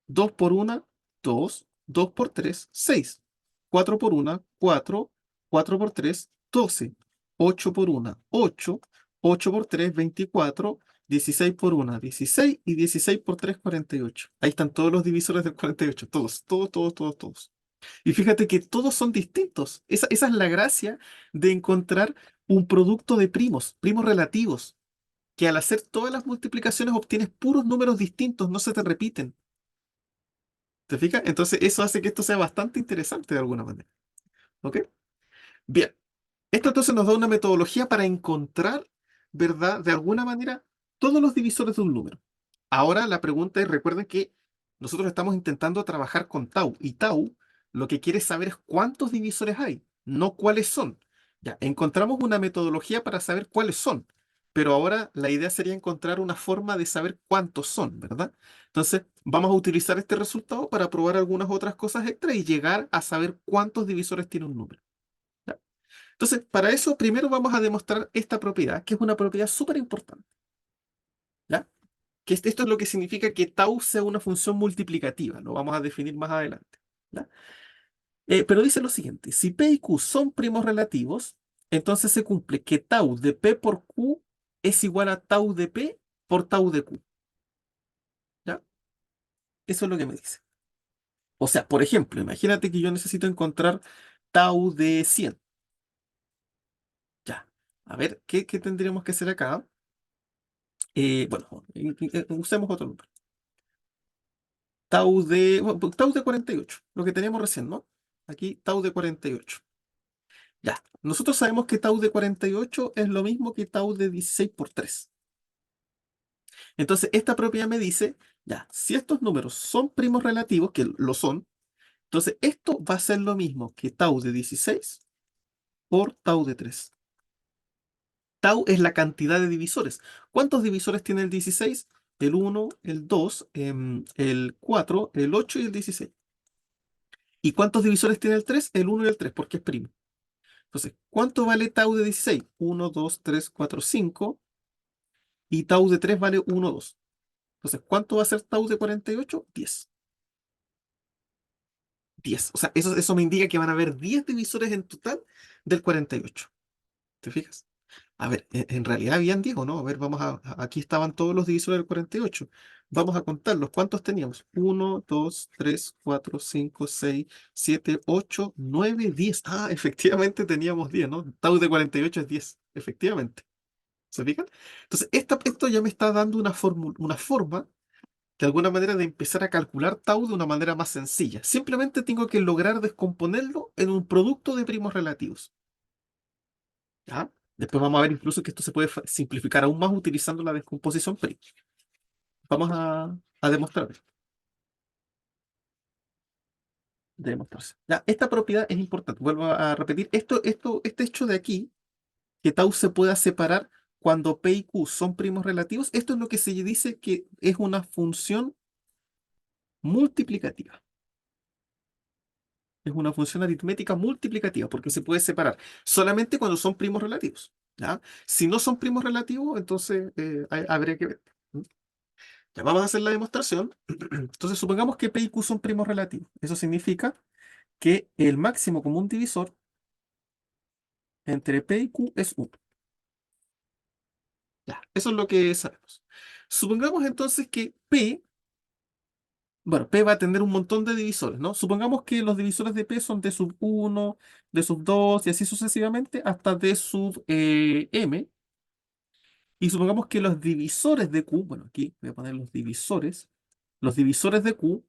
2 por 1, 2. 2 por 3, 6. 4 por 1, 4. 4 por 3, 12. 8 por 1, 8. 8 por 3, 24. 16 por 1, 16. Y 16 por 3, 48. Ahí están todos los divisores del 48. Todos, todos, todos, todos, todos. Y fíjate que todos son distintos. Esa es la gracia de encontrar un producto de primos, primos relativos, que al hacer todas las multiplicaciones obtienes puros números distintos, no se te repiten. ¿Te fijas? Entonces eso hace que esto sea bastante interesante de alguna manera. ¿Ok? Bien. Esto entonces nos da una metodología para encontrar, ¿verdad? De alguna manera, todos los divisores de un número. Ahora la pregunta es, recuerden que nosotros estamos intentando trabajar con tau y tau lo que quiere saber es cuántos divisores hay, no cuáles son. Ya, encontramos una metodología para saber cuáles son, pero ahora la idea sería encontrar una forma de saber cuántos son, ¿verdad? Entonces, vamos a utilizar este resultado para probar algunas otras cosas extra y llegar a saber cuántos divisores tiene un número. ¿Ya? Entonces, para eso primero vamos a demostrar esta propiedad, que es una propiedad súper importante. ¿Ya? Esto es lo que significa que tau sea una función multiplicativa, lo vamos a definir más adelante. ¿Ya? Pero dice lo siguiente, si P y Q son primos relativos, entonces se cumple que tau de P por Q es igual a tau de P por tau de Q. ¿Ya? Eso es lo que me dice. O sea, por ejemplo, imagínate que yo necesito encontrar tau de 100. Ya. A ver, ¿qué tendríamos que hacer acá? Bueno, usemos otro número. Tau de 48, lo que teníamos recién, ¿no? Aquí, tau de 48. Ya, nosotros sabemos que tau de 48 es lo mismo que tau de 16 por 3. Entonces, esta propiedad me dice, ya, si estos números son primos relativos, que lo son, entonces esto va a ser lo mismo que tau de 16 por tau de 3. Tau es la cantidad de divisores. ¿Cuántos divisores tiene el 16? El 1, el 2, el 4, el 8 y el 16. ¿Y cuántos divisores tiene el 3? El 1 y el 3, porque es primo. Entonces, ¿cuánto vale tau de 16? 1, 2, 3, 4, 5. Y tau de 3 vale 1, 2. Entonces, ¿cuánto va a ser tau de 48? 10. 10. O sea, eso me indica que van a haber 10 divisores en total del 48. ¿Te fijas? A ver, en realidad habían 10 o no. A ver, aquí estaban todos los divisores del 48. Vamos a contarlos. ¿Cuántos teníamos? 1, 2, 3, 4, 5, 6, 7, 8, 9, 10. Ah, efectivamente teníamos 10, ¿no? Tau de 48 es 10. Efectivamente. ¿Se fijan? Entonces, esto ya me está dando una forma, de alguna manera, de empezar a calcular tau de una manera más sencilla. Simplemente tengo que lograr descomponerlo en un producto de primos relativos. ¿Ya? Después vamos a ver incluso que esto se puede simplificar aún más utilizando la descomposición prima. Vamos a demostrar esto. Demostrarse. Ya, esta propiedad es importante. Vuelvo a repetir. Este hecho de aquí, que tau se pueda separar cuando P y Q son primos relativos, esto es lo que se dice que es una función multiplicativa. Es una función aritmética multiplicativa, porque se puede separar solamente cuando son primos relativos. ¿Ya? Si no son primos relativos, entonces habría que ver. ¿Mm? Ya vamos a hacer la demostración. Entonces, supongamos que P y Q son primos relativos. Eso significa que el máximo común divisor entre P y Q es 1. Ya, eso es lo que sabemos. Supongamos entonces que P, bueno, P va a tener un montón de divisores, ¿no? Supongamos que los divisores de P son D sub 1, D sub 2 y así sucesivamente hasta D sub M. Y supongamos que los divisores de Q, bueno, aquí voy a poner los divisores de Q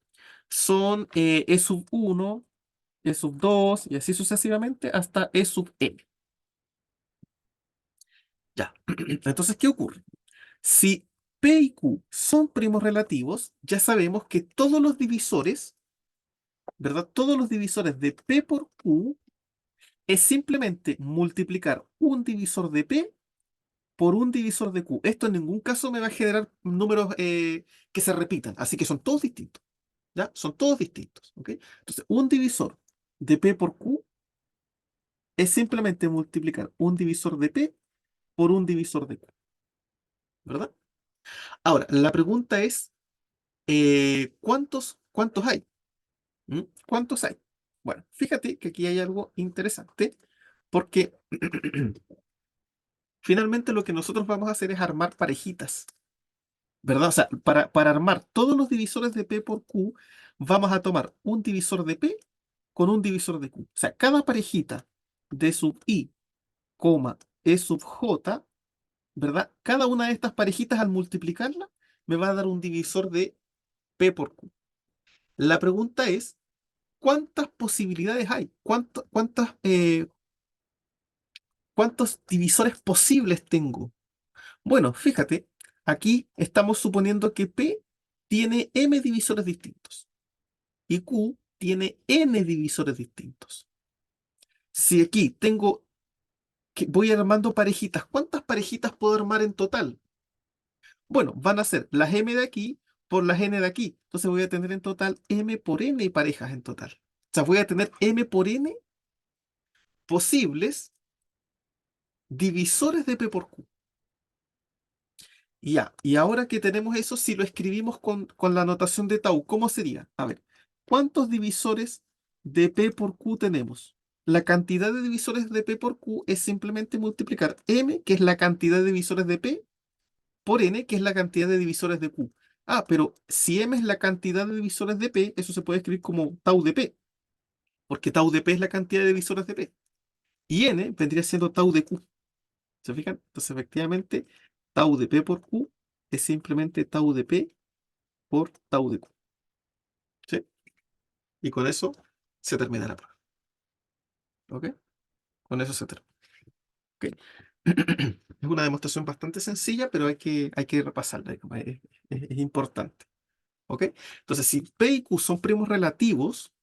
son E sub 1, E sub 2 y así sucesivamente hasta E sub M. Ya, entonces, ¿qué ocurre? Si P y Q son primos relativos, ya sabemos que todos los divisores, ¿verdad? Todos los divisores de P por Q es simplemente multiplicar un divisor de P por un divisor de Q. Esto en ningún caso me va a generar números que se repitan, así que son todos distintos, ¿ya? Son todos distintos, ¿ok? Entonces, un divisor de P por Q es simplemente multiplicar un divisor de P por un divisor de Q, ¿verdad? Ahora, la pregunta es, ¿cuántos hay? ¿Mm? ¿Cuántos hay? Bueno, fíjate que aquí hay algo interesante, porque finalmente lo que nosotros vamos a hacer es armar parejitas, ¿verdad? O sea, para armar todos los divisores de P por Q, vamos a tomar un divisor de P con un divisor de Q. O sea, cada parejita D sub I, coma, E sub J, ¿verdad? Cada una de estas parejitas al multiplicarla me va a dar un divisor de P por Q. La pregunta es, ¿cuántas posibilidades hay? ¿Cuántos divisores posibles tengo? Bueno, fíjate, aquí estamos suponiendo que P tiene m divisores distintos y Q tiene n divisores distintos. Si aquí tengo que voy armando parejitas, ¿cuántas parejitas puedo armar en total? Bueno, van a ser las m de aquí por las n de aquí. Entonces voy a tener en total m por n parejas en total. O sea, voy a tener m por n posibles divisores de P por Q. Ya, y ahora que tenemos eso, si lo escribimos con la notación de tau, ¿cómo sería? A ver, ¿cuántos divisores de P por Q tenemos? La cantidad de divisores de P por Q es simplemente multiplicar m, que es la cantidad de divisores de P, por n, que es la cantidad de divisores de Q. Ah, pero si m es la cantidad de divisores de P, eso se puede escribir como tau de P, porque tau de P es la cantidad de divisores de P. Y n vendría siendo tau de Q. ¿Se fijan? Entonces, efectivamente, tau de P por Q es simplemente tau de P por tau de Q. ¿Sí? Y con eso se termina la prueba. ¿Ok? Con eso se termina. ¿Ok? Es una demostración bastante sencilla, pero hay que repasarla. Es importante. ¿Ok? Entonces, si P y Q son primos relativos,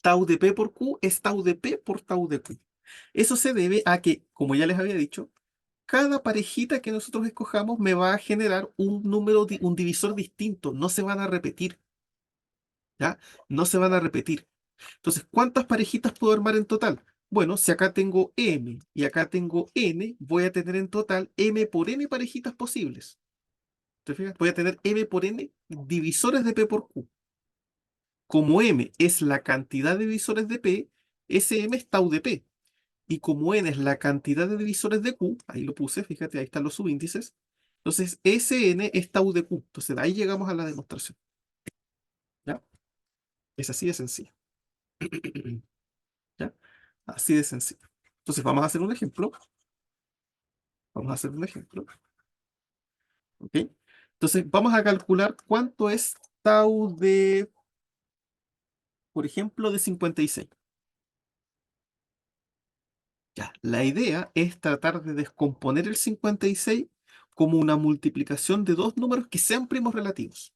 tau de P por Q es tau de P por tau de Q. Eso se debe a que, como ya les había dicho, cada parejita que nosotros escojamos me va a generar un divisor distinto. No se van a repetir. ¿Ya? No se van a repetir. Entonces, ¿cuántas parejitas puedo armar en total? Bueno, si acá tengo m y acá tengo n, voy a tener en total m por n parejitas posibles. ¿Te fijas? Voy a tener m por n divisores de p por q. Como m es la cantidad de divisores de p, ese m es tau de p. Y como n es la cantidad de divisores de q, ahí lo puse, fíjate, ahí están los subíndices. Entonces, Sn es tau de q. Entonces, de ahí llegamos a la demostración. ¿Ya? Es así de sencillo. ¿Ya? Así de sencillo. Entonces, vamos a hacer un ejemplo. Vamos a hacer un ejemplo. ¿Ok? Entonces, vamos a calcular cuánto es tau de, por ejemplo, de 56. Ya, la idea es tratar de descomponer el 56 como una multiplicación de dos números que sean primos relativos.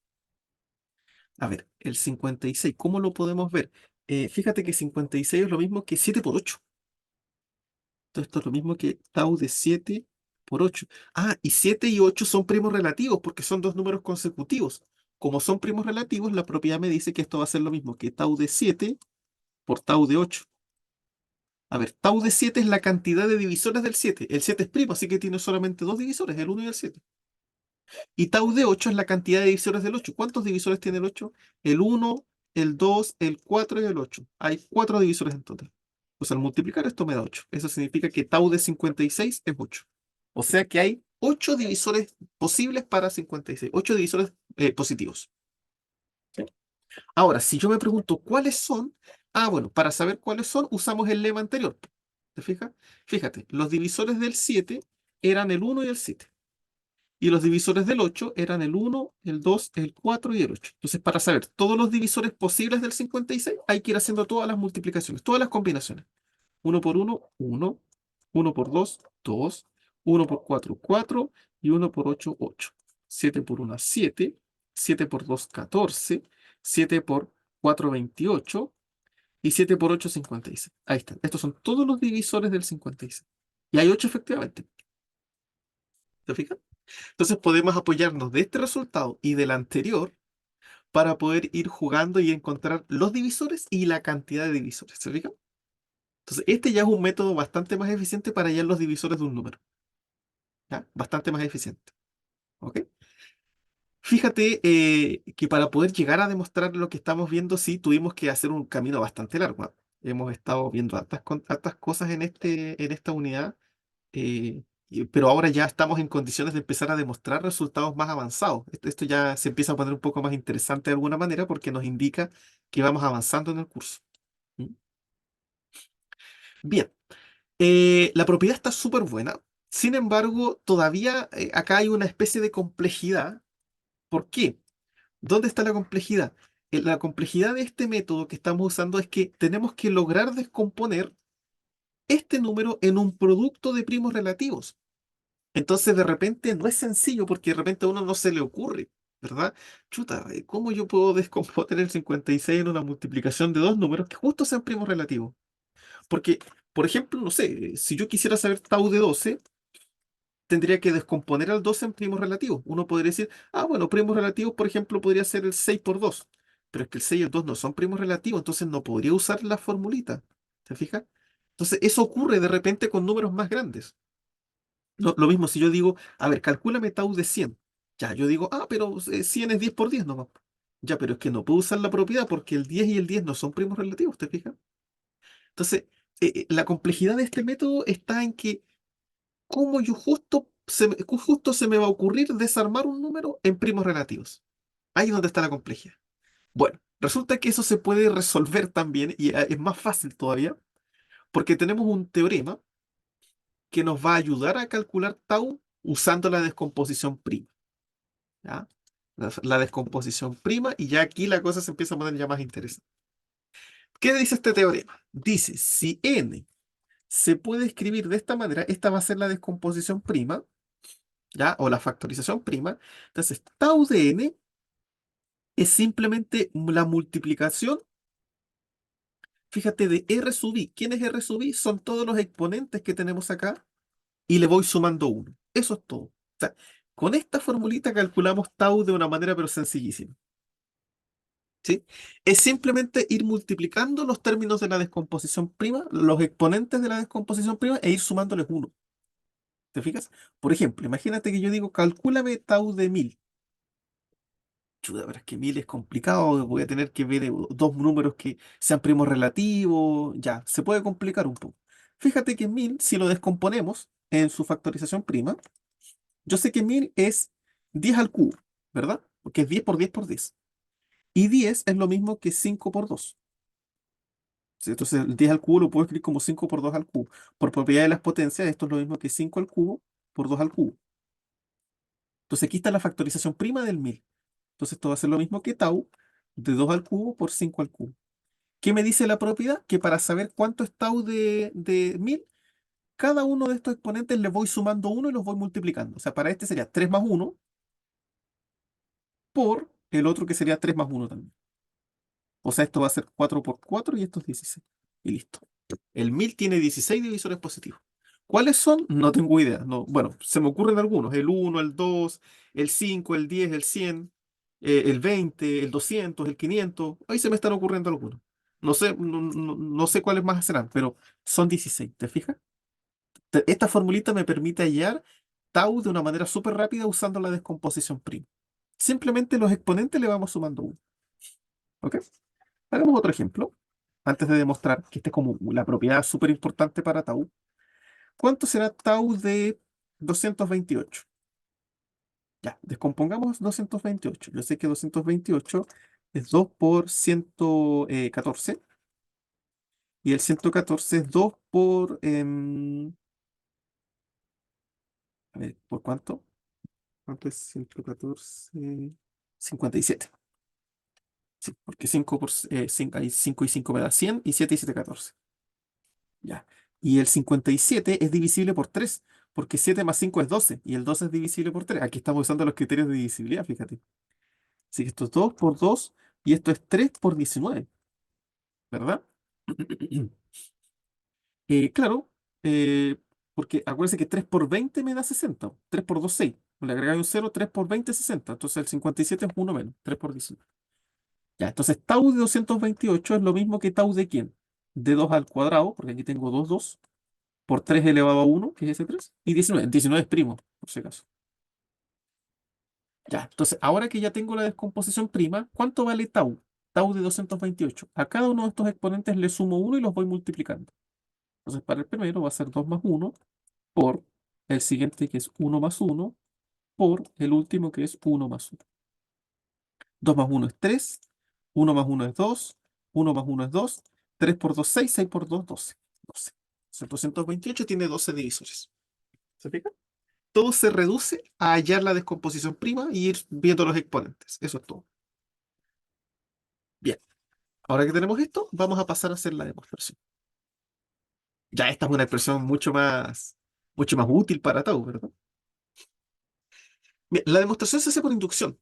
A ver, el 56, ¿cómo lo podemos ver? Fíjate que 56 es lo mismo que 7 por 8. Entonces, esto es lo mismo que tau de 7 por 8. Ah, y 7 y 8 son primos relativos porque son dos números consecutivos. Como son primos relativos, la propiedad me dice que esto va a ser lo mismo que tau de 7 por tau de 8. A ver, tau de 7 es la cantidad de divisores del 7. El 7 es primo, así que tiene solamente dos divisores, el 1 y el 7. Y tau de 8 es la cantidad de divisores del 8. ¿Cuántos divisores tiene el 8? El 1, el 2, el 4 y el 8. Hay cuatro divisores en total. Pues al multiplicar esto me da 8. Eso significa que tau de 56 es 8. O sea que hay 8 divisores posibles para 56. 8 divisores positivos. ¿Sí? Ahora, si yo me pregunto cuáles son, bueno, para saber cuáles son, usamos el lema anterior. ¿Te fijas? Fíjate, los divisores del 7 eran el 1 y el 7. Y los divisores del 8 eran el 1, el 2, el 4 y el 8. Entonces, para saber todos los divisores posibles del 56, hay que ir haciendo todas las multiplicaciones, todas las combinaciones. 1 por 1, 1. 1 por 2, 2. 1 por 4, 4. Y 1 por 8, 8. 7 por 1, 7. 7 por 2, 14. 7 por 4, 28. Y 7 por 8, 56. Ahí están. Estos son todos los divisores del 56. Y hay 8 efectivamente. ¿Te fijas? Entonces podemos apoyarnos de este resultado y del anterior para poder ir jugando y encontrar los divisores y la cantidad de divisores. ¿Se fijan? Entonces este ya es un método bastante más eficiente para hallar los divisores de un número. ¿Ya? Bastante más eficiente. ¿Ok? Fíjate que para poder llegar a demostrar lo que estamos viendo, sí, tuvimos que hacer un camino bastante largo. ¿Ah? Hemos estado viendo hartas cosas en esta unidad, pero ahora ya estamos en condiciones de empezar a demostrar resultados más avanzados. Esto ya se empieza a poner un poco más interesante de alguna manera porque nos indica que vamos avanzando en el curso. Bien, la propiedad está súper buena. Sin embargo, todavía acá hay una especie de complejidad. ¿Por qué? ¿Dónde está la complejidad? La complejidad de este método que estamos usando es que tenemos que lograr descomponer este número en un producto de primos relativos. Entonces, de repente no es sencillo porque de repente a uno no se le ocurre, ¿verdad? Chuta, ¿cómo yo puedo descomponer el 56 en una multiplicación de dos números que justo sean primos relativos? Porque, por ejemplo, no sé, si yo quisiera saber tau de 12, tendría que descomponer al 12 en primos relativos. Uno podría decir, ah, bueno, primos relativos, por ejemplo, podría ser el 6 por 2. Pero es que el 6 y el 2 no son primos relativos, entonces no podría usar la formulita. ¿Te fijas? Entonces, eso ocurre de repente con números más grandes. Lo mismo si yo digo, a ver, calcúlame tau de 100. Ya, yo digo, ah, pero 100 es 10 por 10 nomás. Ya, pero es que no puedo usar la propiedad porque el 10 y el 10 no son primos relativos, ¿te fijas? Entonces, la complejidad de este método está en que cómo yo justo se me va a ocurrir desarmar un número en primos relativos. Ahí es donde está la complejidad. Bueno, resulta que eso se puede resolver también y es más fácil todavía porque tenemos un teorema que nos va a ayudar a calcular tau usando la descomposición prima. ¿Ya? La descomposición prima y ya aquí la cosa se empieza a poner ya más interesante. ¿Qué dice este teorema? Dice, si n se puede escribir de esta manera, esta va a ser la descomposición prima, ¿ya? O la factorización prima. Entonces, tau de n es simplemente la multiplicación, fíjate, de r sub i. ¿Quién es r sub i? Son todos los exponentes que tenemos acá y le voy sumando uno. Eso es todo. O sea, con esta formulita calculamos tau de una manera pero sencillísima. ¿Sí? Es simplemente ir multiplicando los términos de la descomposición prima, los exponentes de la descomposición prima e ir sumándoles uno. ¿Te fijas? Por ejemplo, imagínate que yo digo, calcúlame tau de 1000. Chuta, pero es que 1000 es complicado, voy a tener que ver dos números que sean primos relativos, ya, se puede complicar un poco. Fíjate que 1000, si lo descomponemos en su factorización prima, yo sé que 1000 es 10 al cubo, ¿verdad? Porque es 10 por 10 por 10. Y 10 es lo mismo que 5 por 2. ¿Sí? Entonces, el 10 al cubo lo puedo escribir como 5 por 2 al cubo. Por propiedad de las potencias, esto es lo mismo que 5 al cubo por 2 al cubo. Entonces, aquí está la factorización prima del 1000. Entonces, esto va a ser lo mismo que tau de 2 al cubo por 5 al cubo. ¿Qué me dice la propiedad? Que para saber cuánto es tau de 1000, cada uno de estos exponentes le voy sumando uno y los voy multiplicando. O sea, para este sería 3 más uno por el otro que sería 3 más uno también. O sea, esto va a ser 4 por 4 y esto es 16. Y listo. El 1000 tiene 16 divisores positivos. ¿Cuáles son? No tengo idea. No, bueno, se me ocurren algunos. El uno, el 2, el 5, el 10, el 100, el 20, el 200, el 500. Ahí se me están ocurriendo algunos. No sé, no sé cuáles más serán, pero son 16. ¿Te fijas? Esta formulita me permite hallar tau de una manera súper rápida usando la descomposición prima. Simplemente los exponentes le vamos sumando uno. ¿Ok? Hagamos otro ejemplo, antes de demostrar que esta es como la propiedad súper importante para tau. ¿Cuánto será tau de 228? Ya, descompongamos 228. Yo sé que 228 es 2 por 114 y el 114 es 2 por... a ver, ¿por cuánto? ¿Cuánto es 114? 57. Sí, porque 5 por, 5, hay 5 y 5 me da 100 y 7 y 7 14. Ya. Y el 57 es divisible por 3 porque 7 más 5 es 12 y el 12 es divisible por 3. Aquí estamos usando los criterios de divisibilidad, fíjate. Así que esto es 2 por 2 y esto es 3 por 19, ¿verdad? Claro, porque acuérdense que 3 por 20 me da 60. 3 por 2, 6. Le agregáis un cero, 3 por 20 es 60. Entonces el 57 es uno menos, 3 por 19. Ya, entonces tau de 228 es lo mismo que tau de quién? De 2 al cuadrado, porque aquí tengo 2 2 por 3 elevado a uno, que es ese 3, y 19. 19 es primo, por si acaso. Ya, entonces ahora que ya tengo la descomposición prima, ¿cuánto vale tau? Tau de 228. A cada uno de estos exponentes le sumo uno y los voy multiplicando. Entonces para el primero va a ser 2 más uno por el siguiente que es uno más uno por el último que es uno más uno. 2 más uno es 3, uno más uno es 2, uno más uno es 2, 3 por 2 6, 6 por 2 12. 12. El 228 tiene 12 divisores. ¿Se fija? Todo se reduce a hallar la descomposición prima y ir viendo los exponentes. Eso es todo. Bien, ahora que tenemos esto, vamos a pasar a hacer la demostración. Ya esta es una expresión mucho más útil para Tau, ¿verdad? Bien, la demostración se hace por inducción,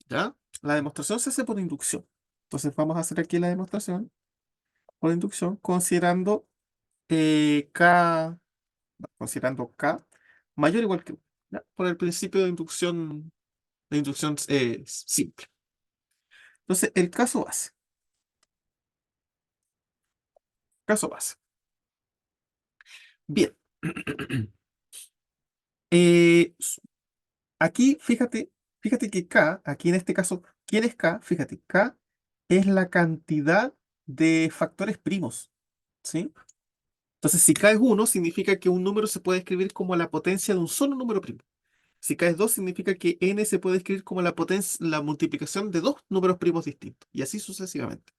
¿ya? La demostración se hace por inducción. Entonces vamos a hacer aquí la demostración por inducción considerando K, considerando K mayor o igual que 1, ¿ya? Por el principio de inducción simple. Entonces, el caso base. Bien. Eh, s- Aquí, fíjate que K, aquí en este caso, ¿quién es K? Fíjate, K es la cantidad de factores primos, ¿sí? Entonces, si K es 1, significa que un número se puede escribir como la potencia de un solo número primo. Si K es 2, significa que N se puede escribir como la multiplicación de dos números primos distintos, y así sucesivamente.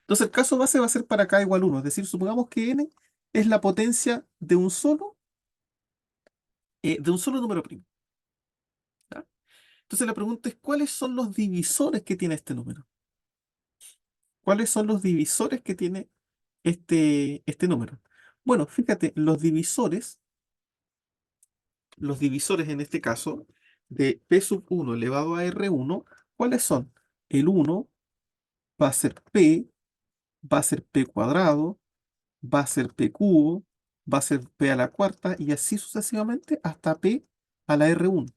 Entonces, el caso base va a ser para K igual 1, es decir, supongamos que N es la potencia de un solo número primo, ¿ya? Entonces, la pregunta es, ¿cuáles son los divisores que tiene este número? ¿Cuáles son los divisores que tiene este número? Bueno, fíjate, los divisores en este caso de P sub 1 elevado a R1, ¿cuáles son? El 1 va a ser P, va a ser P cuadrado, va a ser P cubo, va a ser P a la cuarta y así sucesivamente hasta P a la R1.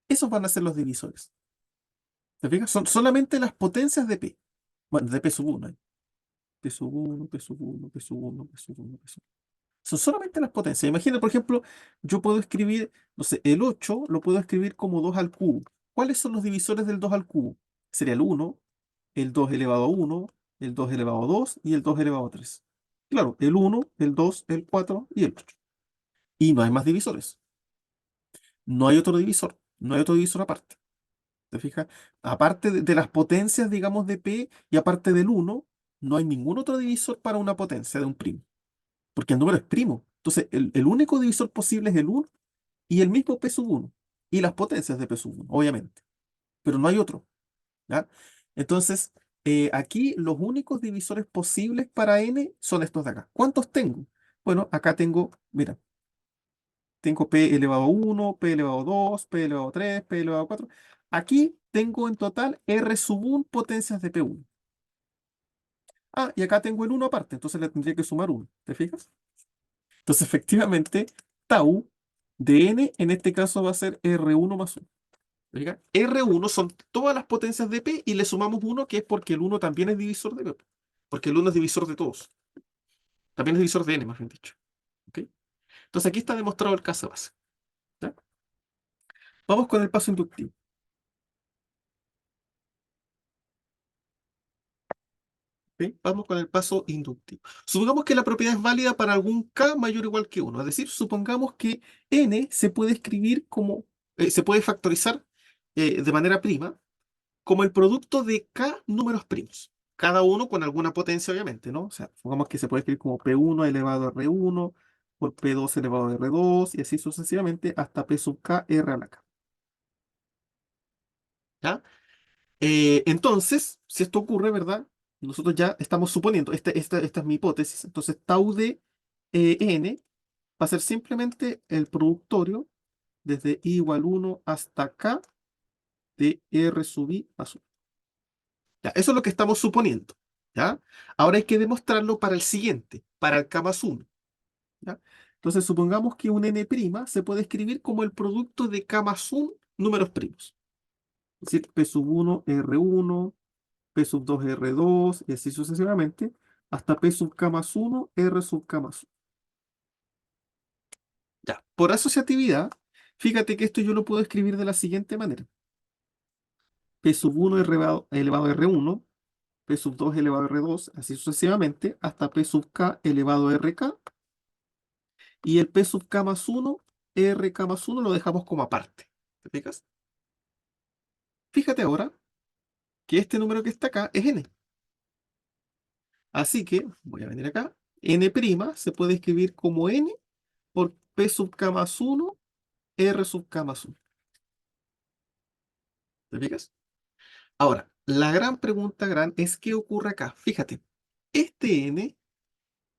Esos van a ser los divisores. ¿Te fijas? Son solamente las potencias de P. Bueno, de P sub 1. P sub 1, P sub 1, P sub 1, P sub 1, P sub 1. Son solamente las potencias. Imagina, por ejemplo, yo puedo escribir, no sé, el 8 lo puedo escribir como 2 al cubo. ¿Cuáles son los divisores del 2 al cubo? Sería el 1, el 2 elevado a 1, el 2 elevado a 2 y el 2 elevado a 3. Claro, el 1, el 2, el 4 y el 8. Y no hay más divisores. No hay otro divisor. No hay otro divisor aparte. ¿Te fijas? Aparte de las potencias, digamos, de P y aparte del 1, no hay ningún otro divisor para una potencia de un primo. Porque el número es primo. Entonces, el único divisor posible es el 1 y el mismo P sub 1. Y las potencias de P sub 1, obviamente. Pero no hay otro, ¿ya? Entonces, aquí los únicos divisores posibles para n son estos de acá. ¿Cuántos tengo? Bueno, acá tengo, mira, tengo P elevado a 1, P elevado a 2, P elevado a 3, P elevado a 4. Aquí tengo en total R sub 1 potencias de P1. Ah, y acá tengo el 1 aparte, entonces le tendría que sumar 1. ¿Te fijas? Entonces, efectivamente, tau de n en este caso va a ser R1 más 1. ¿Fija? R1 son todas las potencias de P y le sumamos 1, que es porque el 1 también es divisor de P. Porque el 1 es divisor de todos. También es divisor de n, más bien dicho. ¿Ok? Entonces, aquí está demostrado el caso base. ¿Ya? Vamos con el paso inductivo. ¿Ok? Vamos con el paso inductivo. Supongamos que la propiedad es válida para algún k mayor o igual que 1. Es decir, supongamos que n se puede escribir como, se puede factorizar de manera prima como el producto de k números primos. Cada uno con alguna potencia, obviamente, ¿no? O sea, supongamos que se puede escribir como P1 elevado a R1 por P2 elevado a R2 y así sucesivamente hasta P sub k R a la k. ¿Ya? Entonces, si esto ocurre, ¿verdad? Nosotros ya estamos suponiendo, esta es mi hipótesis, entonces tau de n va a ser simplemente el productorio desde i igual 1 hasta k de r sub i más 1. Ya, eso es lo que estamos suponiendo. ¿Ya? Ahora hay que demostrarlo para el siguiente, para el K más 1. ¿Ya? Entonces, supongamos que un n' se puede escribir como el producto de K más 1 números primos. Es decir, P sub 1 R1, P sub 2 R2, y así sucesivamente, hasta P sub K más 1 R sub K más 1. Ya, por asociatividad, fíjate que esto yo lo puedo escribir de la siguiente manera. P sub 1 elevado a R1, P sub 2 elevado a R2, así sucesivamente, hasta P sub K elevado a RK, y el P sub K más 1, RK más 1 lo dejamos como aparte. ¿Te fijas? Fíjate ahora que este número que está acá es N. Así que voy a venir acá N' se puede escribir como N por P sub k más 1, R sub k más 1. ¿Te fijas? Ahora, la gran pregunta es ¿qué ocurre acá? Fíjate, este N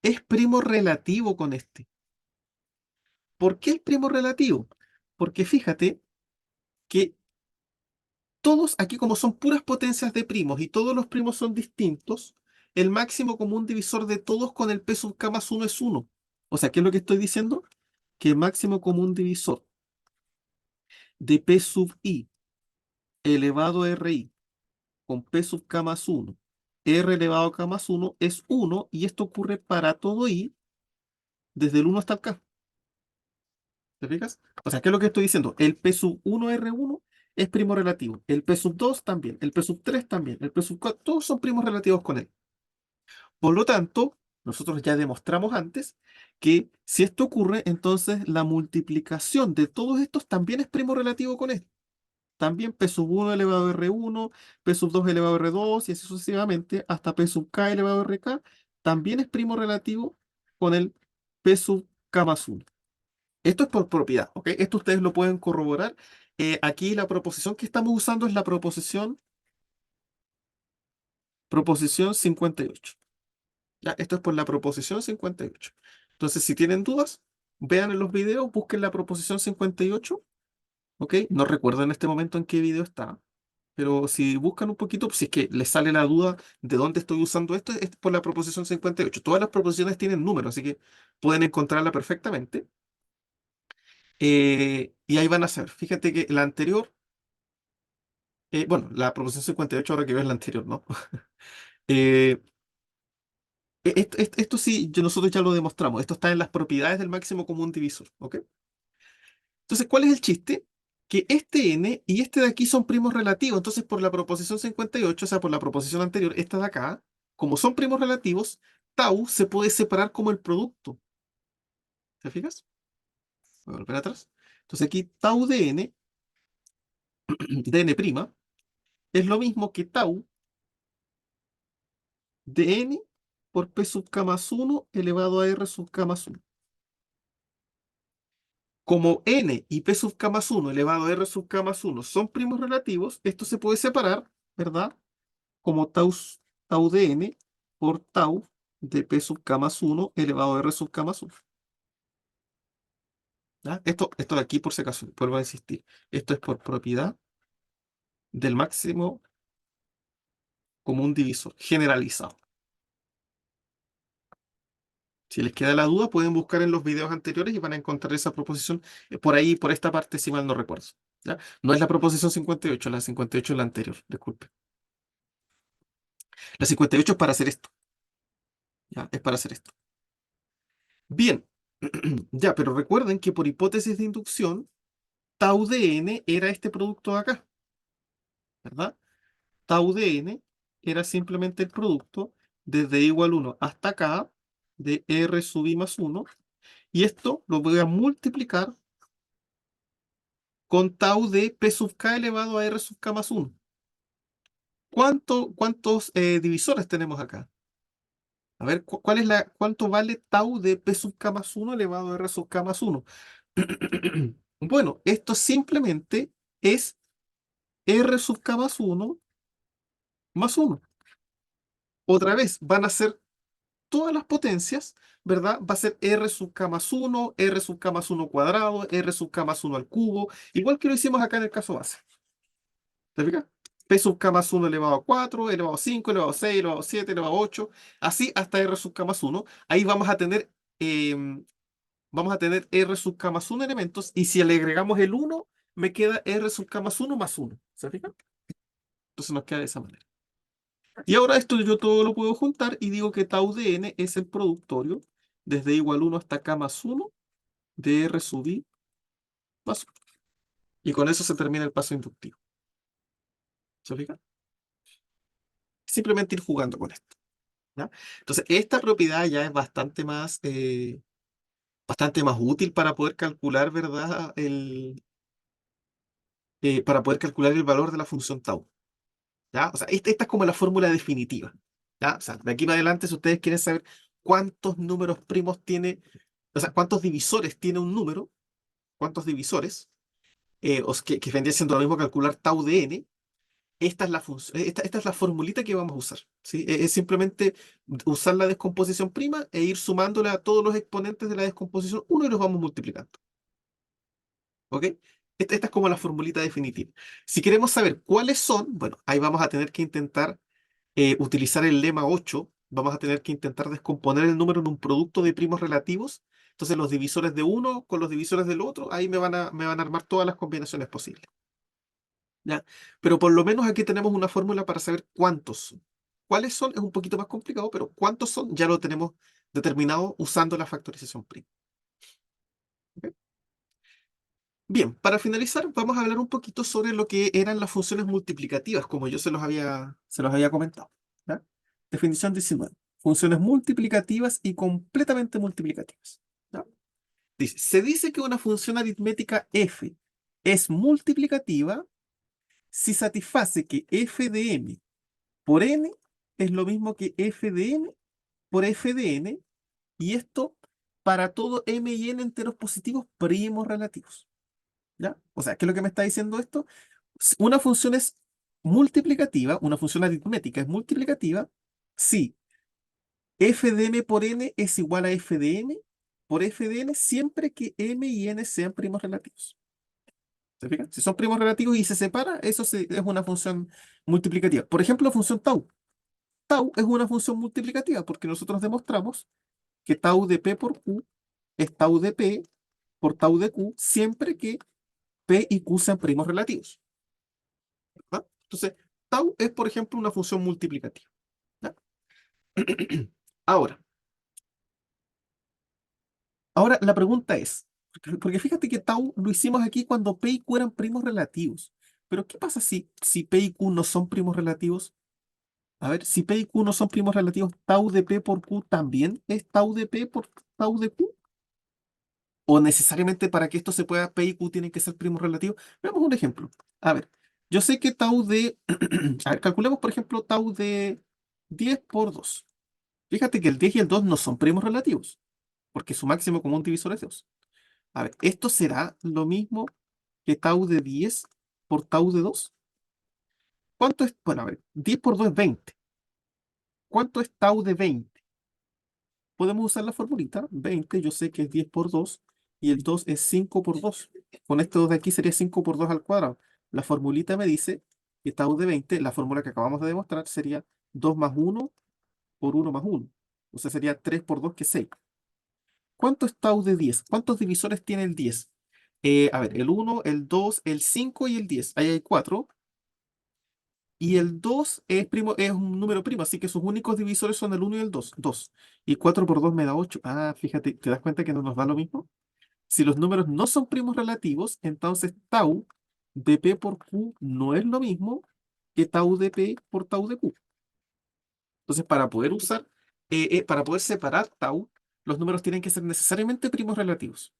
es primo relativo con este. ¿Por qué es primo relativo? Porque fíjate que todos aquí, como son puras potencias de primos y todos los primos son distintos, el máximo común divisor de todos con el P sub k más 1 es 1. O sea, ¿qué es lo que estoy diciendo? Que el máximo común divisor de P sub i elevado a Ri con P sub k más 1, R elevado a k más 1 es 1 y esto ocurre para todo i desde el 1 hasta el k. ¿Te fijas? O sea, ¿qué es lo que estoy diciendo? El P sub 1 R1 es primo relativo. El P sub 2 también. El P sub 3 también. El P sub 4, todos son primos relativos con él. Por lo tanto, nosotros ya demostramos antes que si esto ocurre, entonces la multiplicación de todos estos también es primo relativo con él. También P sub 1 elevado a R1, P sub 2 elevado a R2 y así sucesivamente hasta P sub K elevado a RK también es primo relativo con el P sub K más 1. Esto es por propiedad, ¿ok? Esto ustedes lo pueden corroborar. Aquí la proposición que estamos usando es la proposición 58. ¿Ya? Esto es por la proposición 58. Entonces, si tienen dudas, vean en los videos, busquen la proposición 58, ¿ok? No recuerdo en este momento en qué video está, pero si buscan un poquito, si es que les sale la duda de dónde estoy usando esto, es por la proposición 58. Todas las proposiciones tienen números, así que pueden encontrarla perfectamente. Y ahí van a ser. Fíjate que la anterior, bueno, la proposición 58 ahora que ves la anterior, ¿no? Eh, esto sí, nosotros ya lo demostramos. Esto está en las propiedades del máximo común divisor, ¿ok? Entonces, ¿cuál es el chiste? Que este n y este de aquí son primos relativos. Entonces, por la proposición 58, o sea, por la proposición anterior, esta de acá, como son primos relativos, tau se puede separar como el producto. ¿Te fijas? Voy a volver atrás. Entonces, aquí tau de n' es lo mismo que tau de n por p sub k más 1 elevado a r sub k más 1. Como n y p sub k más 1 elevado a r sub k más 1 son primos relativos, esto se puede separar, ¿verdad? Como tau de n por tau de p sub k más 1 elevado a r sub k más 1. ¿Ya? Esto de aquí, por si acaso, vuelvo a insistir. Esto es por propiedad del máximo común divisor generalizado. Si les queda la duda, pueden buscar en los videos anteriores y van a encontrar esa proposición por ahí, por esta parte, si mal no recuerdo. ¿Ya? No es la proposición 58, la 58 es la anterior, disculpe. La 58 es para hacer esto, ¿ya? Es para hacer esto. Bien, ya, pero recuerden que por hipótesis de inducción, tau de n era este producto de acá, ¿verdad? Tau de n era simplemente el producto desde i igual 1 hasta acá de r sub i más 1, y esto lo voy a multiplicar con tau de p sub k elevado a r sub k más 1. ¿Cuántos divisores tenemos acá? A ver, ¿cuánto vale tau de p sub k más 1 elevado a r sub k más 1? Bueno, esto simplemente es r sub k más 1 más 1. Otra vez, van a ser todas las potencias, ¿verdad? Va a ser r sub k más 1, r sub k más 1 cuadrado, r sub k más 1 al cubo, igual que lo hicimos acá en el caso base. ¿Te fijas? P sub k más 1 elevado a 4, elevado a 5, elevado a 6, elevado a 7, elevado a 8, así hasta r sub k más 1. Ahí em, vamos a tener r sub k más 1 elementos, y si le agregamos el 1, me queda r sub k más 1 más 1. ¿Se fijan? Entonces nos queda de esa manera. Y ahora esto yo todo lo puedo juntar y digo que tau de n es el productorio desde igual 1 hasta k más 1 de r sub i más 1. Y con eso se termina el paso inductivo. ¿Se fijan? Simplemente ir jugando con esto. ¿Ya? Entonces, esta propiedad ya es bastante más útil para poder calcular, ¿verdad? Para poder calcular el valor de la función tau. ¿Ya? O sea, esta es como la fórmula definitiva. ¿Ya? O sea, de aquí para adelante, si ustedes quieren saber cuántos números primos tiene, o sea, cuántos divisores tiene un número, cuántos divisores, que vendría siendo lo mismo calcular tau de n. Esta es la esta es la formulita que vamos a usar, ¿sí? Es simplemente usar la descomposición prima e ir sumándole a todos los exponentes de la descomposición uno y los vamos multiplicando. ¿Ok? Esta es como la formulita definitiva. Si queremos saber cuáles son, bueno, ahí vamos a tener que intentar utilizar el lema 8. Vamos a tener que intentar descomponer el número en un producto de primos relativos. Entonces los divisores de uno con los divisores del otro, ahí me van a armar todas las combinaciones posibles. ¿Ya? Pero por lo menos aquí tenemos una fórmula para saber cuántos son. ¿Cuáles son? Es un poquito más complicado, pero cuántos son ya lo tenemos determinado usando la factorización prima. ¿Ok? Bien, para finalizar, vamos a hablar un poquito sobre lo que eran las funciones multiplicativas, como yo se los había comentado. ¿Ya? Definición 19. Funciones multiplicativas y completamente multiplicativas. ¿Ya? Se dice que una función aritmética f es multiplicativa si satisface que f de n por n es lo mismo que f de n por f de n, y esto para todo m y n enteros positivos primos relativos. ¿Ya? O sea, ¿qué es lo que me está diciendo esto? Una función es multiplicativa, una función aritmética es multiplicativa si f de m por n es igual a f de n por f de n siempre que m y n sean primos relativos. ¿Se fijan? Si son primos relativos y se separa, es una función multiplicativa. Por ejemplo, la función tau. Tau es una función multiplicativa porque nosotros demostramos que tau de p por q es tau de p por tau de q siempre que p y q sean primos relativos. ¿Va? Entonces, tau es, por ejemplo, una función multiplicativa. ¿Ya? Ahora, ahora la pregunta es, porque fíjate que tau lo hicimos aquí cuando p y q eran primos relativos. Pero ¿qué pasa si p y q no son primos relativos? A ver, si p y q no son primos relativos, tau de p por q también es tau de p por tau de q. O necesariamente para que esto se pueda, p y q tienen que ser primos relativos. Veamos un ejemplo. A ver, yo sé que tau de, a ver, calculemos por ejemplo tau de 10 por 2. Fíjate que el 10 y el 2 no son primos relativos, porque su máximo común divisor es 2. A ver, ¿esto será lo mismo que tau de 10 por tau de 2? ¿Cuánto es? Bueno, a ver, 10 por 2 es 20. ¿Cuánto es tau de 20? Podemos usar la formulita. 20, yo sé que es 10 por 2 y el 2 es 5 por 2. Con este 2 de aquí sería 5 por 2 al cuadrado. La formulita me dice que tau de 20, la fórmula que acabamos de demostrar, sería 2 más 1 por 1 más 1. O sea, sería 3 por 2, que es 6. ¿Cuánto es tau de 10? ¿Cuántos divisores tiene el 10? A ver, el 1, el 2, el 5 y el 10. Ahí hay 4. Y el 2 es un número primo, así que sus únicos divisores son el 1 y el 2. 2. Y 4 por 2 me da 8. Ah, fíjate, ¿te das cuenta que no nos da lo mismo? Si los números no son primos relativos, entonces tau de p por q no es lo mismo que tau de p por tau de q. Entonces, para poder separar tau, los números tienen que ser necesariamente primos relativos.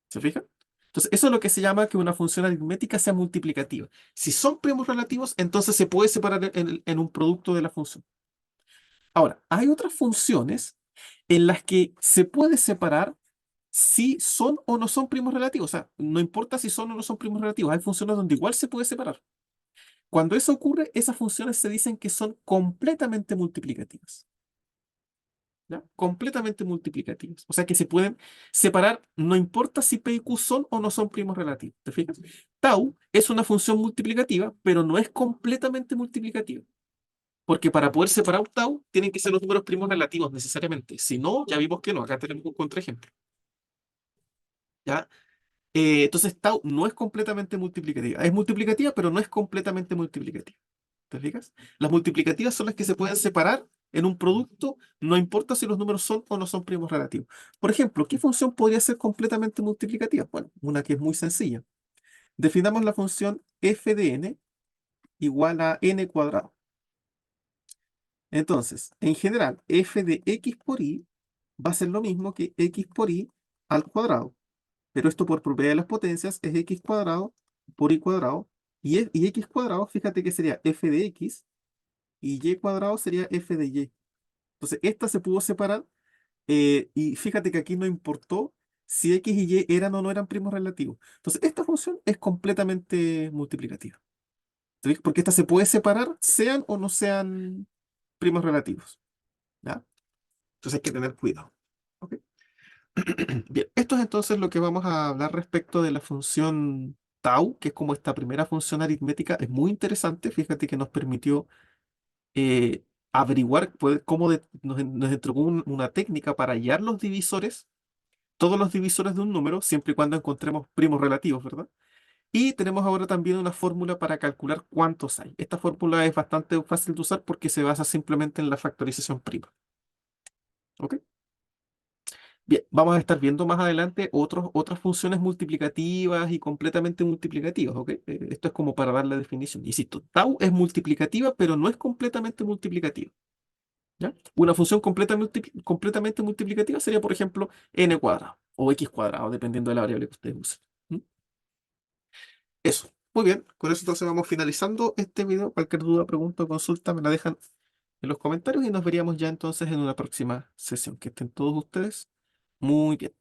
¿Se fijan? Entonces, eso es lo que se llama que una función aritmética sea multiplicativa. Si son primos relativos, entonces se puede separar en un producto de la función. Ahora, hay otras funciones en las que se puede separar si son o no son primos relativos. O sea, no importa si son o no son primos relativos. Hay funciones donde igual se puede separar. Cuando eso ocurre, esas funciones se dicen que son completamente multiplicativas. ¿Ya? Completamente multiplicativas. O sea que se pueden separar, no importa si P y Q son o no son primos relativos. ¿Te fijas? Tau es una función multiplicativa, pero no es completamente multiplicativa. Porque para poder separar un tau, tienen que ser los números primos relativos necesariamente. Si no, ya vimos que no. Acá tenemos un contraejemplo. ¿Ya? Entonces, tau no es completamente multiplicativa. Es multiplicativa, pero no es completamente multiplicativa. ¿Te fijas? Las multiplicativas son las que se pueden separar en un producto, no importa si los números son o no son primos relativos. Por ejemplo, ¿qué función podría ser completamente multiplicativa? Bueno, una que es muy sencilla. Definamos la función f de n igual a n cuadrado. Entonces, en general, f de x por y va a ser lo mismo que x por y al cuadrado. Pero esto por propiedad de las potencias es x cuadrado por y cuadrado. Y x cuadrado, fíjate que sería f de x y y cuadrado sería f de y. Entonces, esta se pudo separar Y fíjate que aquí no importó si X y Y eran o no eran primos relativos. Entonces, esta función es completamente multiplicativa. ¿Te fijas? Porque esta se puede separar, sean o no sean primos relativos. ¿Ya? Entonces hay que tener cuidado. ¿Ok? Bien, esto es entonces lo que vamos a hablar respecto de la función tau, que es como esta primera función aritmética. Es muy interesante, fíjate que nos permitió averiguar cómo nos entregó una técnica para hallar los divisores, todos los divisores de un número, siempre y cuando encontremos primos relativos, ¿verdad? Y tenemos ahora también una fórmula para calcular cuántos hay. Esta fórmula es bastante fácil de usar porque se basa simplemente en la factorización prima. ¿Ok? Bien, vamos a estar viendo más adelante otras funciones multiplicativas y completamente multiplicativas, ¿ok? Esto es como para dar la definición. Insisto, tau es multiplicativa, pero no es completamente multiplicativa, ¿ya? Una función completamente multiplicativa sería, por ejemplo, n cuadrado o x cuadrado, dependiendo de la variable que ustedes usen. ¿Mm? Eso. Muy bien, con eso entonces vamos finalizando este video. Cualquier duda, pregunta o consulta me la dejan en los comentarios y nos veríamos ya entonces en una próxima sesión. Que estén todos ustedes muy bien.